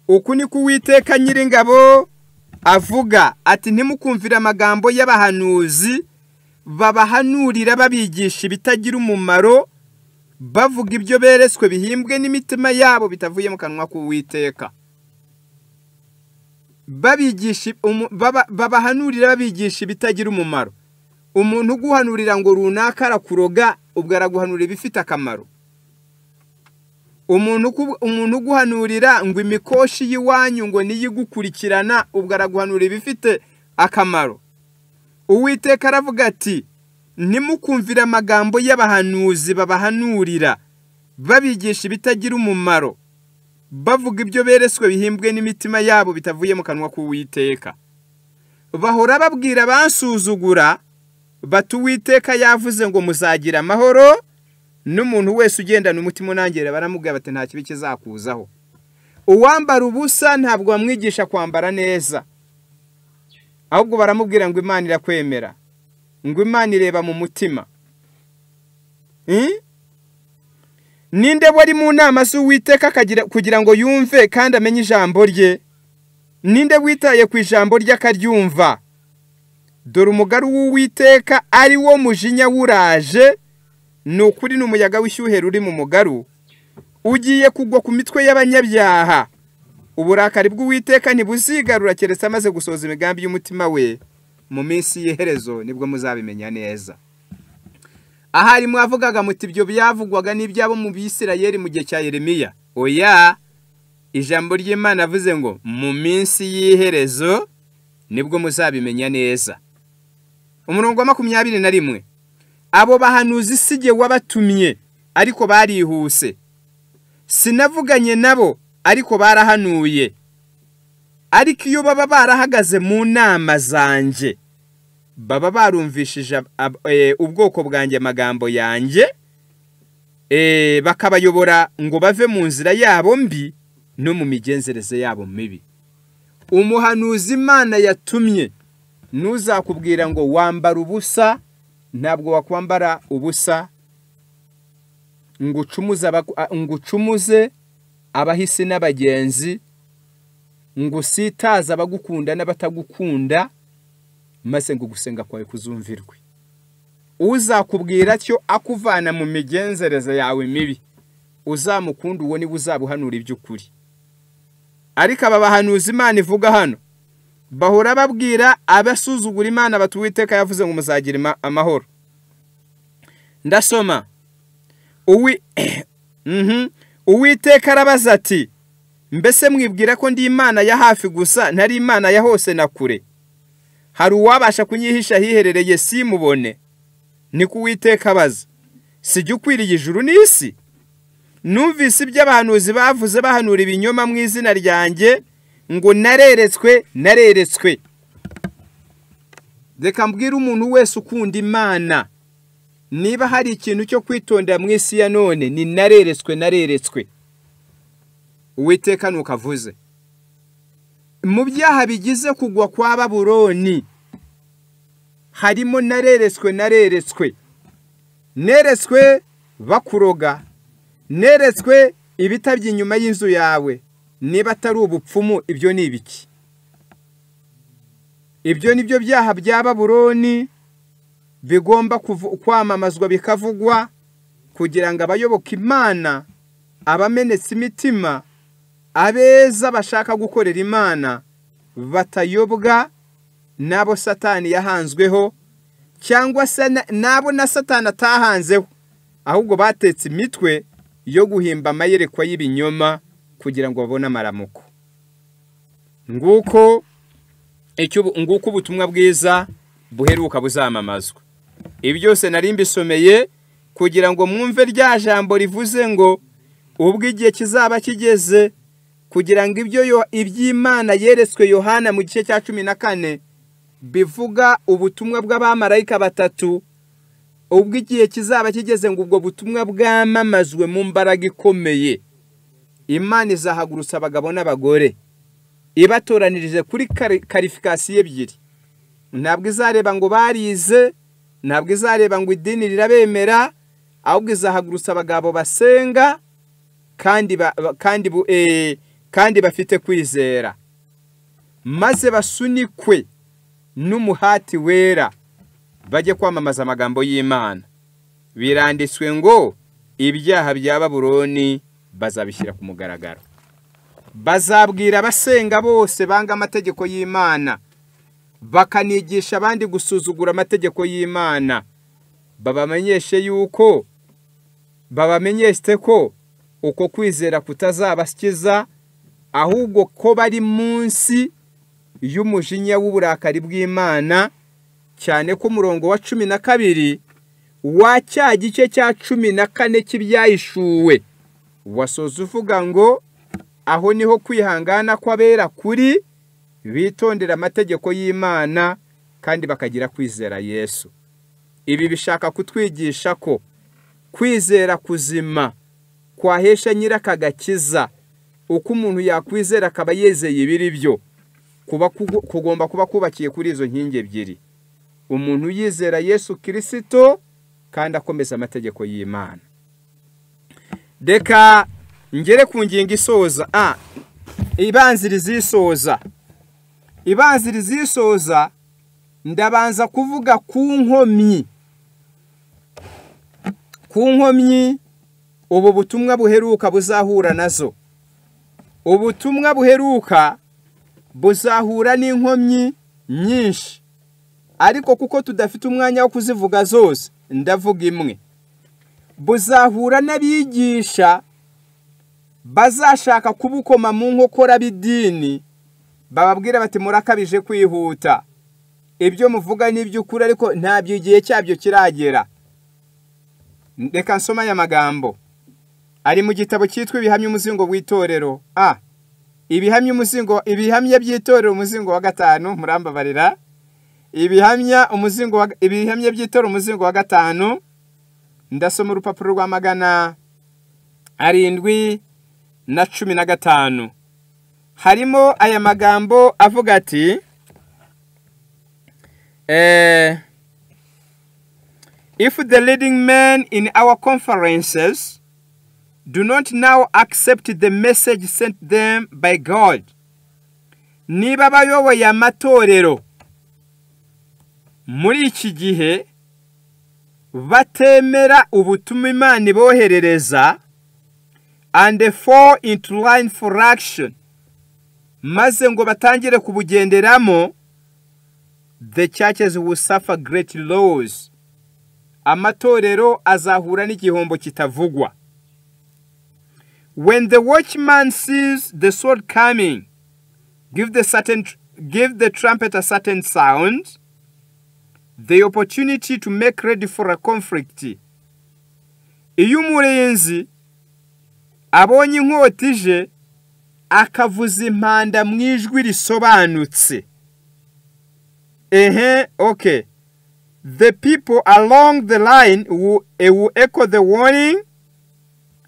Uku ni ku Uwiteka Nyiringabo avuga ati ntimukumvire amagambo y'abahanuzi babahanurira babigisha ibitagira umumaro, bavuga ibyo beretswe bihimbwe n'imitima yabo bitavuye mu kanwa k'Uwiteka. Babahanurira babigisha ibitagira umumaro. Umuntu uguhanurira ngo runaka arakuroga, ubwo araguhanurira ibifite akamaro. Umuntu uguhanurira ngo imikoshi y'iwanyu ngo niyigukurikirana, ubwo araguhanurira ibifite akamaro. Uwiteka aravuga ati ntimukumvire amagambo y'abahanuzi babahanurira babigisha ibitagira umumaro, bavuga ibyo beretswe bihimbwe n'imitima yabo bitavuye mu kanwa k'Uwiteka. Bahora babwira bansuzugura bati Uwiteka yavuze ngo muzagira amahoro, n'umuntu wese ugendana umutima unangera baramubwira bati nta kibi kizakuzaho. Uwambara ubusa ntabwo bamwigisha kwambara neza, ahubwo baramubwira ngo Imana irakwemera, ngo Imana ireba mu mutima. Ninde wari mu nama z'Uwiteka kugira ngo yumve kandi amenye ijambo rye? Ninde witaye ku ijambo rye akaryumva? Dore umugaru w'Uwiteka ari wo mujinya wuraje, ni ukuri n'umuyaga w'ishyuhera uri mu mugaru, ugiye kugwa ku mitwe y'abanyabyaha. Uburakari bw'Uwiteka ntibuzigarura keretse amaze gusoza imigambi y'umutima we. Mu minsi y'iherezo nibwo muzabimenya neza. Ahari mwavugaga muti ibyo byavugwaga n'ibyabo mu Bisirayeli mu gihe cya Yeremiya. Oya, ijambo ry'Imana avuze ngo mu minsi y'iherezo nibwo muzabimenya neza. Umurongo wa 21, abo bahanuzi sijye wabatumye ariko barihuse, sinavuganye nabo ariko barahanuye. Ariko iyo baba barahagaze mu nama zanje, baba barumvishije ubwoko bwanjye amagambo yanjye, bakabayobora ngo bave mu nzira yabo mbi no mu migenzereze yabo mibi. Umuhanuzi Imana yatumye ntuzakubwira ngo wambara ubusa, ntabwo wakwambara ubusa ngo ucumuze abahisi n'abagenzi, ngo sitaza abagukunda n'abatagukunda, maze ngo gusenga kwawe kuzumvirwe. Uzakubwira atyo akuvana mu migenzereze yawe mibi, uzamukunda uwo niwe uzabuhanura iby'ukuri. Ariko aba bahanuzi Imana ivuga hano bahora babwira abasuzugura Imana bati Uwiteka yavuze ngo muzagira amahoro. Ndasoma Uwiteka arabaza ati mbese mwibwira ko ndi Imana ya hafi gusa ntari Imana ya hose na kure? Hari uwabasha kunyihisha hiherereye simubone? Niko Uwiteka abaza. Sijya ukwiriye ijuru n'isi? Numvise ibyo abahanuzi bavuze bahanura ibinyoma mu izina ryanjye ngo nareretswe. Reka mbwira umuntu wese ukunda Imana, niba hari ikintu cyo kwitondera mu isi ya none ni nareretswe. Uwiteka nukavuze. Mu byaha bigize kugwa kwa Babuloni harimo nareretswe. Neretswe bakuroga, neretswe ibitabye inyuma y'inzu yawe. Niba atari ubupfumu, ibyo ni ibiki? Ibyo nibyo byaha bya Babuloni bigomba kwamamazwa bikavugwa, kugira ngo abayoboka Imana, abamenetse imitima, abeza bashaka gukorera Imana batayobwa nabo Satani yahanzweho, cyangwa se nabo na Satani atahanzeho, ahubwo batetse imitwe yo guhimba amayerekwa y'ibinyoma kugira ngo babone amaramuko. Nguko ubutumwa bwiza buheruka buzamamazwa. Ibi byose nari mbisomeye kugira ngo mwumve rya jambo rivuze ngo ubwo igihe kizaba kigeze, kugira ngo iby'Imana yeretswe Yohana mu gice cya 14 bivuga ubutumwa bw'abamarayika batatu, ubwo igihe kizaba kigeze ngo ubwo butumwa bwamamazwe mu mbaraga ikomeye. Imana izahagurutsa abagabo n'abagore ibatoranirije kuri karifikasiyo ebyiri. Ntabwo izareba ngo barize, ntabwo izareba ngo idini rirabemera, ahubwo izahagurutsa abagabo basenga kandi bafite kwizera. maze basunikwe n'umuhati wera bajye kwamamaza amagambo y'Imana. Biranditswe ngo ibyaha bya Babuloni bazabishyira ku mugaragaro. Bazabwira abasenga bose banga amategeko y'Imana, bakanigisha abandi gusuzugura amategeko y'Imana, babamenyeshe ko uko kwizera kutazabakiza, ahubwo ko bari munsi y'umujinya w'uburakari bw'Imana, cyane ko umurongo wa 12 wa cya gice cya 14 cy'ibyahishuwe wasoza uvuga ngo aho niho kwihangana kw'abera kuri, bitondera amategeko y'Imana kandi bakagira kwizera Yesu. Ibi bishaka kutwigisha ko kwizera kuzima kwahesha nyirakagakiza, uko umuntu yakwizera akaba yezeye ibiri byo, kugomba kuba kubakiye kuri izo nkingi ebyiri: umuntu yizera Yesu Kristo kandi akomeza amategeko y'Imana. Deka ngere ku ngingo isoza. Ibanziriza isoza ndabanza kuvuga ku nkomyi ubu butumwa buheruka buzahura nazo. Ubutumwa buheruka buzahura n'inkomyi nyinshi, ariko kuko tudafite umwanya wo kuzivuga zose ndavuga imwe. Buzahura n'abigisha bazashaka kubukoma mu nkokora b'idini, bababwira bati murakabije kwihuta, ibyo muvuga ni iby'ukuri ariko ntabyo igihe cyabyo kiragera. Reka nsoma aya magambo ari mu gitabo cyitwa Ibihamya umuzingo w'itorero. Ibihamya by'itorero umuzingo wa 5, murambabarira. Ibihamya by'itorero umuzingo wa 5, ndasoma urupapuro rwa 715. Harimo aya magambo avuga ati if the leading men in our conferences do not now accept the message sent them by God, niba bayoboye amatorero muri iki gihe batemera ubutumwa Imana iboherereza, and fall into line for action, maze ngo batangire kubugenderamo, the churches will suffer great loss. Amatorero azahura n'igihombo kitavugwa. When the watchman sees the sword coming, give the trumpet a certain sound, the opportunity to make ready for a conflict. Iyo umurinzi abonye inkota ije akavuza impanda mu ijwi risobanutse, okay, the people along the line will echo the warning,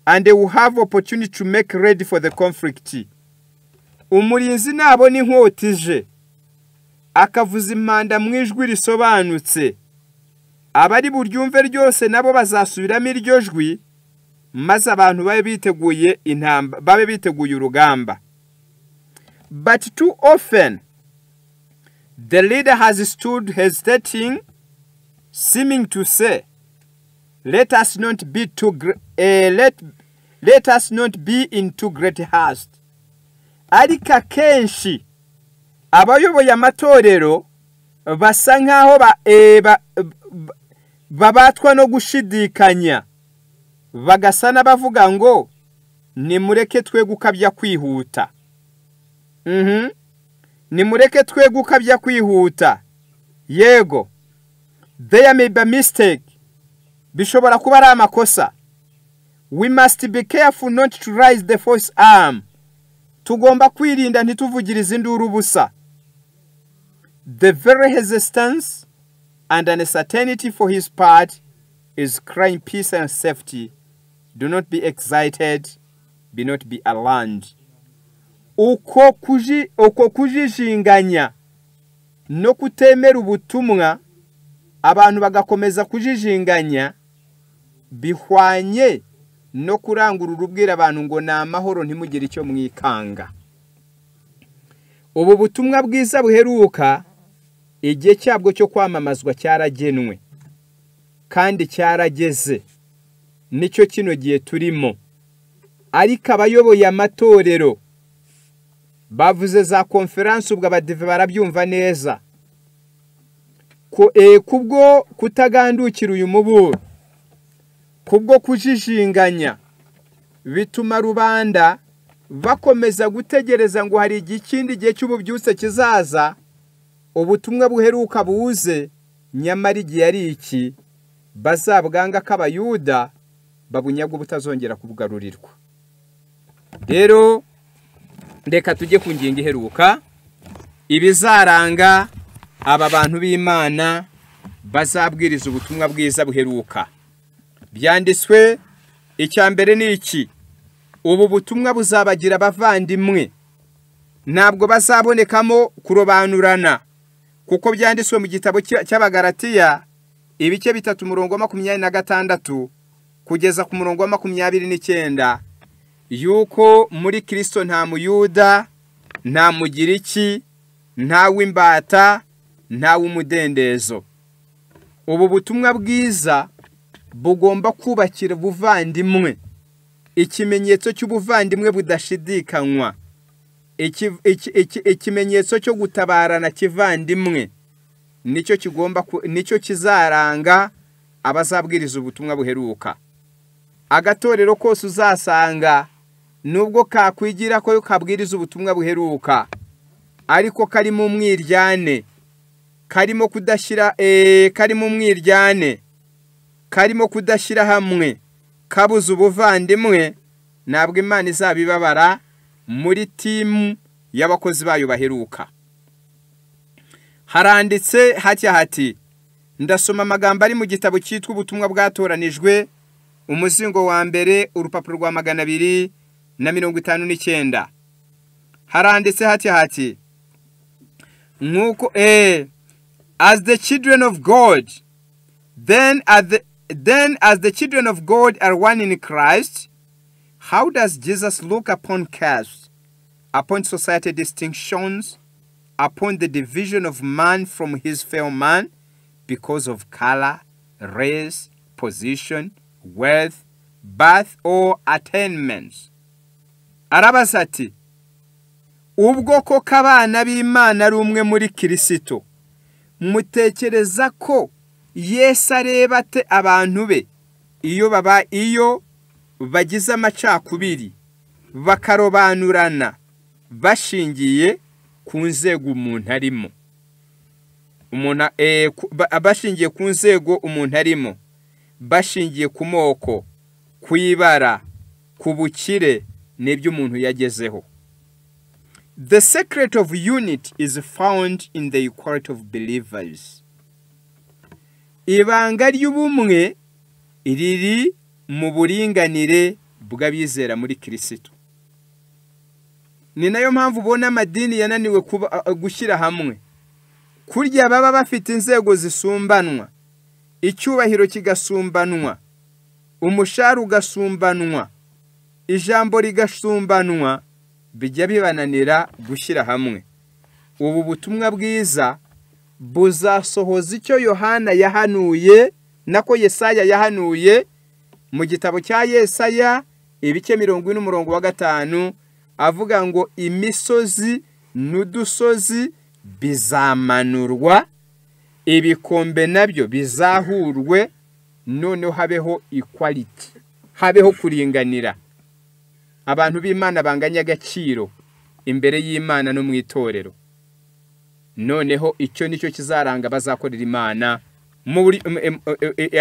and they will have opportunity to make ready for the conflict. Umurinzi nabona inkota ije akavuza impanda mu ijwi risobanutse, abari buryumve ryose nabo bazasubiramo iryo jwi, maze abantu babe biteguye urugamba. But too often the leader has stood hesitating, seeming to say, let us not be in too great haste. Ariko akenshi abayoboye amatorero basa nkaho babatwa no gushidikanya, bagasa n'abavuga ngo nimureke twe gukabya kwihuta. Nimureke twe gukabya kwihuta. Yego, there may be a mistake, bishobora kuba ari amakosa. We must be careful not to raise the false arm. Tugomba kwirinda ntituvugirize induru busa. The very hesitance and uncertainty for his part is crying peace and safety. Do not be excited, be not be alarmed. Uko kujijinganya no kutemera ubutumwa, abantu bagakomeza kujijinganya, bihwanye no kurangurura ubwira abantu ngo na amahoro ntimugire icyo mwikanga. ubu butumwa bwiza buheruka igihe cyabwo cyo kwamamazwa cyaragenwe kandi cyarageze, nicyo kino gihe turimo. Ariko abayoboye amatorero bavuze za konferansi, ubwo abadive barabyumva neza, kubwo kutagandukira uyu muburo, kubwo kujijinganya, bituma rubanda bakomeza gutegereza ngo hari ikindi gihe cy'ububyutse kizaza, ubutumwa buheruka buze, nyamara igihe ari iki, bazabwanga ko abayuda babunyaga butazongera kubugarurirwa. Rero reka tujye ku ngingo iheruka, ibizaranga aba bantu b'Imana bazabwiriza ubutumwa bwiza buheruka. Byanditswe, icya mbere ni iki: ubu butumwa buzabagira abavandimwe, ntabwo bazabonekamo kurobanurana, kuko byanditswe mu gitabo cy'Abagalatiya ibice 3:26 kugeza ku 29 yuko muri Kristo nta muyuda, nta mugiriki, nta w'imbata, nta w'umudendezo. Ubu butumwa bwiza bugomba kubakira ubuvandimwe, ikimenyetso cy'ubuvandimwe budashidikanywa, ikimenyetso cyo gutabarana kivandimwe, nicyo kizaranga abazabwiriza ubutumwa buheruka. Agatorero kose uzasanga nubwo kakwigira ko kabwiriza ubutumwa buheruka, ariko karimo umwiryane, karimo kudashyira hamwe, kabuze ubuvandimwe, ntabwo Imana izabibabara muri timu y'abakozi bayo baheruka. Haranditse hati, ndasoma amagambo ari mu gitabo cyitwa ubutumwa bwatoranijwe, umuzingo wa mbere, urupapuro rwa 259. Haranditse hati, nkuko as the children of God, then as the children of God are one in Christ, how does Jesus look upon caste, upon society distinctions, upon the division of man from his fellow man because of color, race, position, wealth, birth, or attainments? Arabaza ati, ubwoko k'abana b'Imana ari umwe muri Kristo, mutekereza ko Yesu areba ate abantu be iyo bagize amacakubiri, bakarobanurana bashingiye ku nzego umuntu arimo, bashingiye ku nzego umuntu arimo, bashingiye ku moko, ku ibara, ku bukire n'ibyo umuntu yagezeho. The secret of unity is found in the equality of believers. Ibanga ry'ubumwe riri mu buringanire bw'abizera muri Kristo. Ni nayo mpamvu ubona amadini yananiwe gushyira hamwe. Kurya baba bafite inzego zisumbanwa, icyubahiro kigasumbanwa, umushahara ugasumbanwa, ijambo rigasumbanwa, bijya bibananira gushyira hamwe. Ubu butumwa bwiza buzasohoza icyo Yohana yahanuye, nako Yesaya yahanuye mu gitabo cya Yesaya ibice 40:5, avuga ngo imisozi n'udusozi bizamanurwa, ibikombe nabyo bizahurwe, noneho habeho equality, habeho kuringanira. Abantu b'Imana banganya agaciro imbere y'Imana no mu itorero. Noneho icyo nicyo kizaranga abazakorera Imana,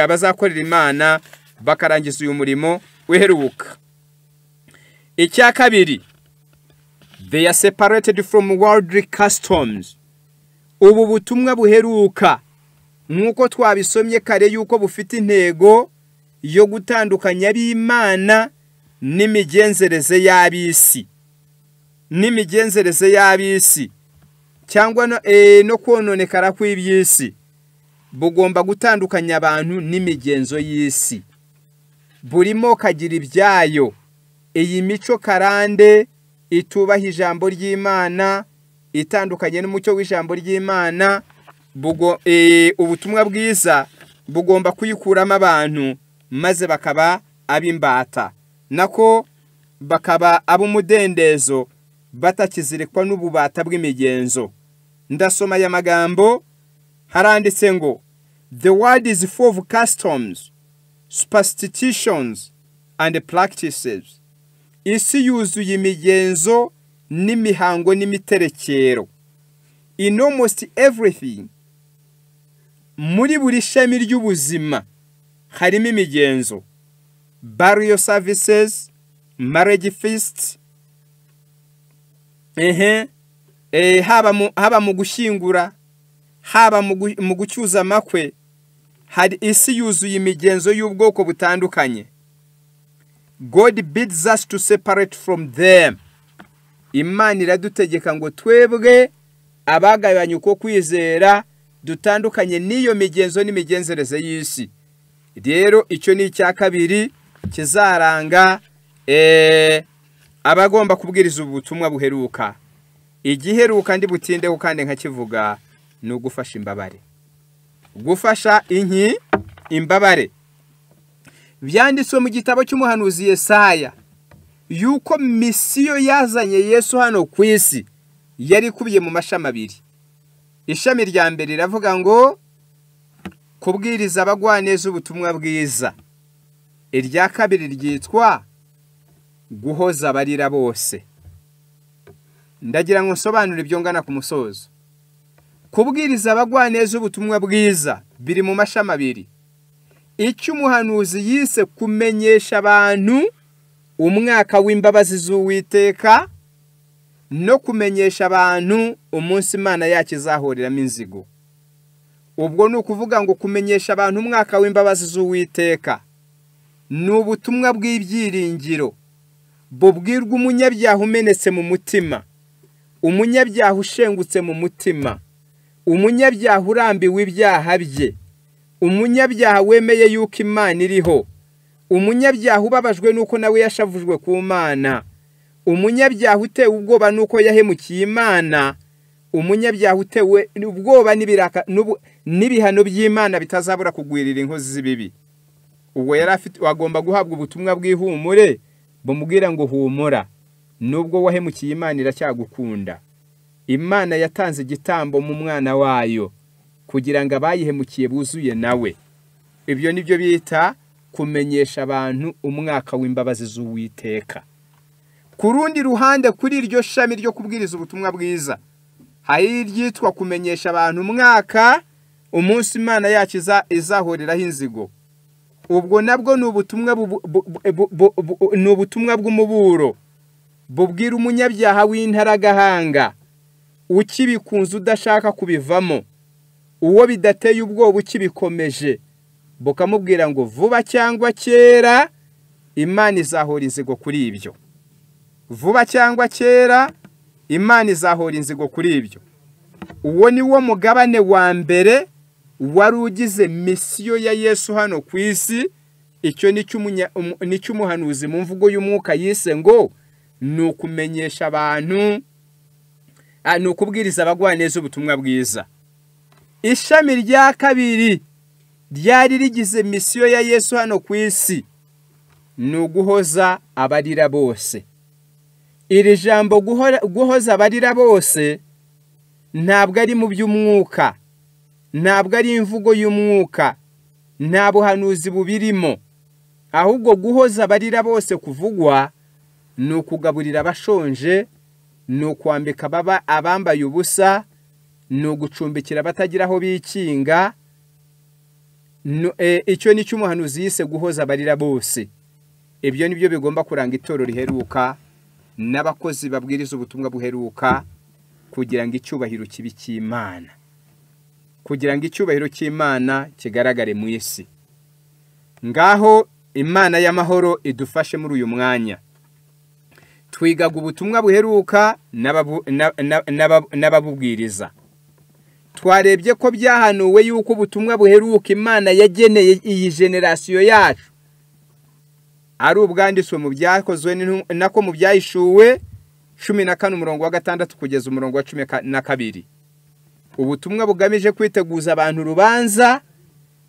abazakorera Imana bakarangiza uyu murimo uheruka. Icya kabiri, they are separated from worldly customs. Ubu butumwa buheruka, nkuko twabisomye kare yuko bufite intego yo gutandukanya ab'Imana n'imigenzereze y'ab'isi, cyangwa no kononekara kw'iby'isi. Bugomba gutandukanya abantu n'imigenzo y'isi. Burimo kagira ibyayo, iyi mico karande itubaha ijambo ry'Imana, itandukanye n'umucyo w'ijambo ry'Imana, ubutumwa bwiza bugomba kuyikuramo abantu maze bakaba abimbata, nako bakaba abumudendezo batakizirikwa n'ububata bw'imigenzo. Ndasoma aya magambo, haranditse ngo the world is full of customs, superstitions and practices. Isi yuzuye imigenzo n'imihango n'imiterekero. In almost everything, muri buri shami ry'ubuzima harimo imigenzo. Burial services, marriage feasts, haba mu gushyingura, haba mu gucyuza amakwe, hari isi yuzuye imigenzo y'ubwoko butandukanye. God bids us to separate from them. Imana iradutegeka ngo twebwe abagabanye uko kwizera dutandukanye n'iyo migenzo n'imigenzereze y'isi. Rero icyo ni icya kabiri kizaranga abagomba kubwiriza ubutumwa buheruka. Igiheruka ndi butindeho kandi nkakivuga ni ugufasha imbabare. Gufasha imbabare. Byanditswe mu gitabo cy'umuhanuzi Yesaya yuko misiyo yazanye Yesu hano ku isi yari kubiye mu mashami abiri. Ishami rya mbere riravuga ngo kubwiriza abagwaneza ubutumwa bwiza. Irya kabiri ryitwa guhoza abarira bose. Ndagira ngo nsobanure ibyo ngana ku musozo. Kubwiriza abagwaneza ubutumwa bwiza biri mu mashami abiri. Icyo umuhanuzi yise kumenyesha abantu umwaka w'imbabazi z'Uwiteka no kumenyesha abantu umunsi Imana yacu izahoreramo inzigo. Ubwo ni ukuvuga ngo kumenyesha abantu umwaka w'imbabazi z'Uwiteka ni ubutumwa bw'ibyiringiro bubwirwa umunyabyaha umenetse mu mutima, umunyabyaha ushengutse mu mutima, umunyabyaha urambiwe ibyaha bye, umunyabyaha wemeye yuko Imana iriho, umunyabyaha ubabajwe nuko nawe yashavujwe ku Mana, umunyabyaha utewe ubwoba nuko yahemukiye Imana, umunyabyaha utewe ubwoba n'ibihano by'Imana bitazabura kugwirira inkozi z'ibibi. Ubwo yari afite wagomba guhabwa ubutumwa bw'ihumure bumubwira ngo humura, nubwo wahemukiye Imana iracyagukunda. Imana yatanze igitambo mu mwana wayo kugira ngo abayihemukiye buzuye nawe. Ibyo nibyo bita kumenyesha abantu umwaka w'imbabazi z'Uwiteka. Ku rundi ruhande, kuri iryo shami ryo kubwiriza ubutumwa bwiza, hari iryitwa kumenyesha abantu umwaka umunsi Imana yacu izahoreraho inzigo. Ubwo nabwo ni ubutumwa bw'umuburo bubwira umunyabyaha w'intaragahanga ukibikunze udashaka kubivamo, uwo bidateye ubwoba ukibikomeje, bukamubwira ngo vuba cyangwa kera Imana izahora inzigo kuri ibyo. Vuba cyangwa kera Imana izahora inzigo kuri ibyo. Uwo ni wo mugabane wa mbere wari ugize misiyo ya Yesu hano ku isi. Icyo ni cy'umuhanuzi mu mvugo y'umwuka yise ngo ni ukumenyesha abantu, ni ukubwiriza abagwaneza ubutumwa bwiza. Ishami rya kabiri ryari rigize misiyo ya Yesu hano ku isi ni uguhoza abarira bose. Iri jambo guhoza abarira bose ntabwo ari mu by'umwuka, ntabwo ari imvugo y'umwuka, nta buhanuzi bubirimo. Ahubwo guhoza abarira bose kuvugwa ni ukugaburira abashonje, ni ukwambika abambaye ubusa, ni ugucumbikira abatagira aho bikinga. Icyo ni cyo umuhanuzi yise guhoza abarira bose. Ibyo nibyo bigomba kuranga itorero riheruka n'abakozi babwiriza ubutumwa buheruka, kugira ngo icyubahiro kibi cy'Imana, kugira ngo icyubahiro cy'Imana kigaragare mu isi. Ngaho Imana y'amahoro idufashe muri uyu mwanya. Twigaga ubutumwa buheruka n'ababubwiriza. Twarebye ko byahanuwe yuko ubutumwa buheruka Imana yageneye iyi generasiyo yacu ari ubwanditswe mu byakozwe nako mu byahishuwe 14 umurongo wa 6 kugeza umurongo wa 12. Ubutumwa bugamije kwiteguza abantu urubanza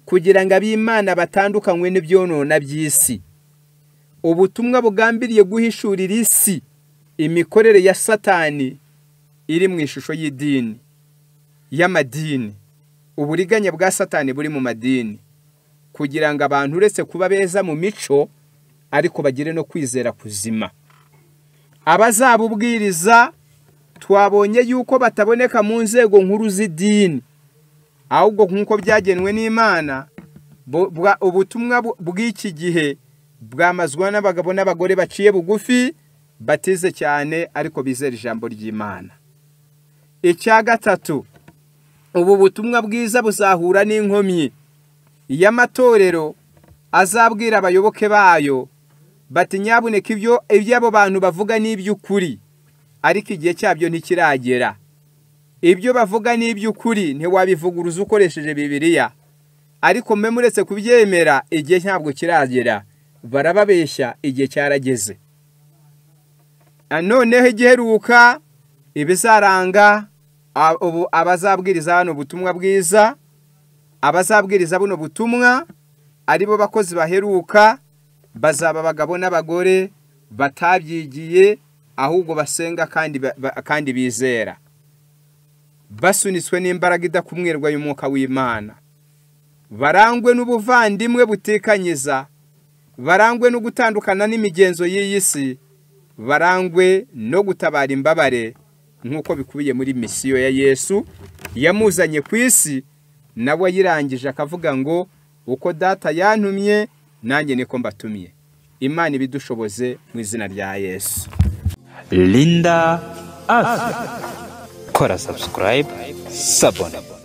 kugira ngo ab'Imana batandukanywe n'ibyonona by'isi. Ubutumwa bugambiriye guhishurira isi imikorere ya Satani iri mu ishusho y'idini, y'amadini, uburiganya bwa Satani buri mu madini, kugira ngo abantu uretse kuba beza mu mico ariko bagire no kwizera kuzima. Abazabubwiriza twabonye yuko bataboneka mu nzego nkuru z'idini, ahubwo nk'uko byagenwe n'Imana. Ubutumwa bw'iki gihe bwamazwa n'abagabo n'abagore baciye bugufi, batize cyane ariko bizera ijambo ry'Imana. Icya gatatu, ubu butumwa bwiza buzahura n'inkomyi y'amatorero azabwira abayoboke bayo bati nyabuneka ibyo abo bantu bavuga n'iby'ukuri, ariko igihe cyabyo ntikiragera. Ibyo bavuga n'iby'ukuri ntiwabivuguruza ukoresheje Bibiliya, ariko mwe muretse kubyemera igihe ntabwo kiragera. Barababeshya, igihe cyarageze. Noneho igiheruka ibizaranga abazabwiriza hano ubutumwa bwiza, abazabwiriza buno butumwa aribo bakozi baheruka, bazaba abagabo n'abagore batabyigiye, ahubwo basenga kandi bizera, basunitswe n'imbaraga idakumwirwa y'umwuka w'Imana, barangwe n'ubuvandimwe butekanyiza, barangwe no gutandukana n'imigenzo y'iyi si, barangwe no gutabara imbabare nk'uko bikubiye muri misiyo ya Yesu yamuzanye ku isi, nawe yirangije akavuga ngo uko data yantumye nanjye niko mbatumiye. Imana ibidushoboze mu izina rya Yesu. Linda Afya. Kora subscribe, sabona.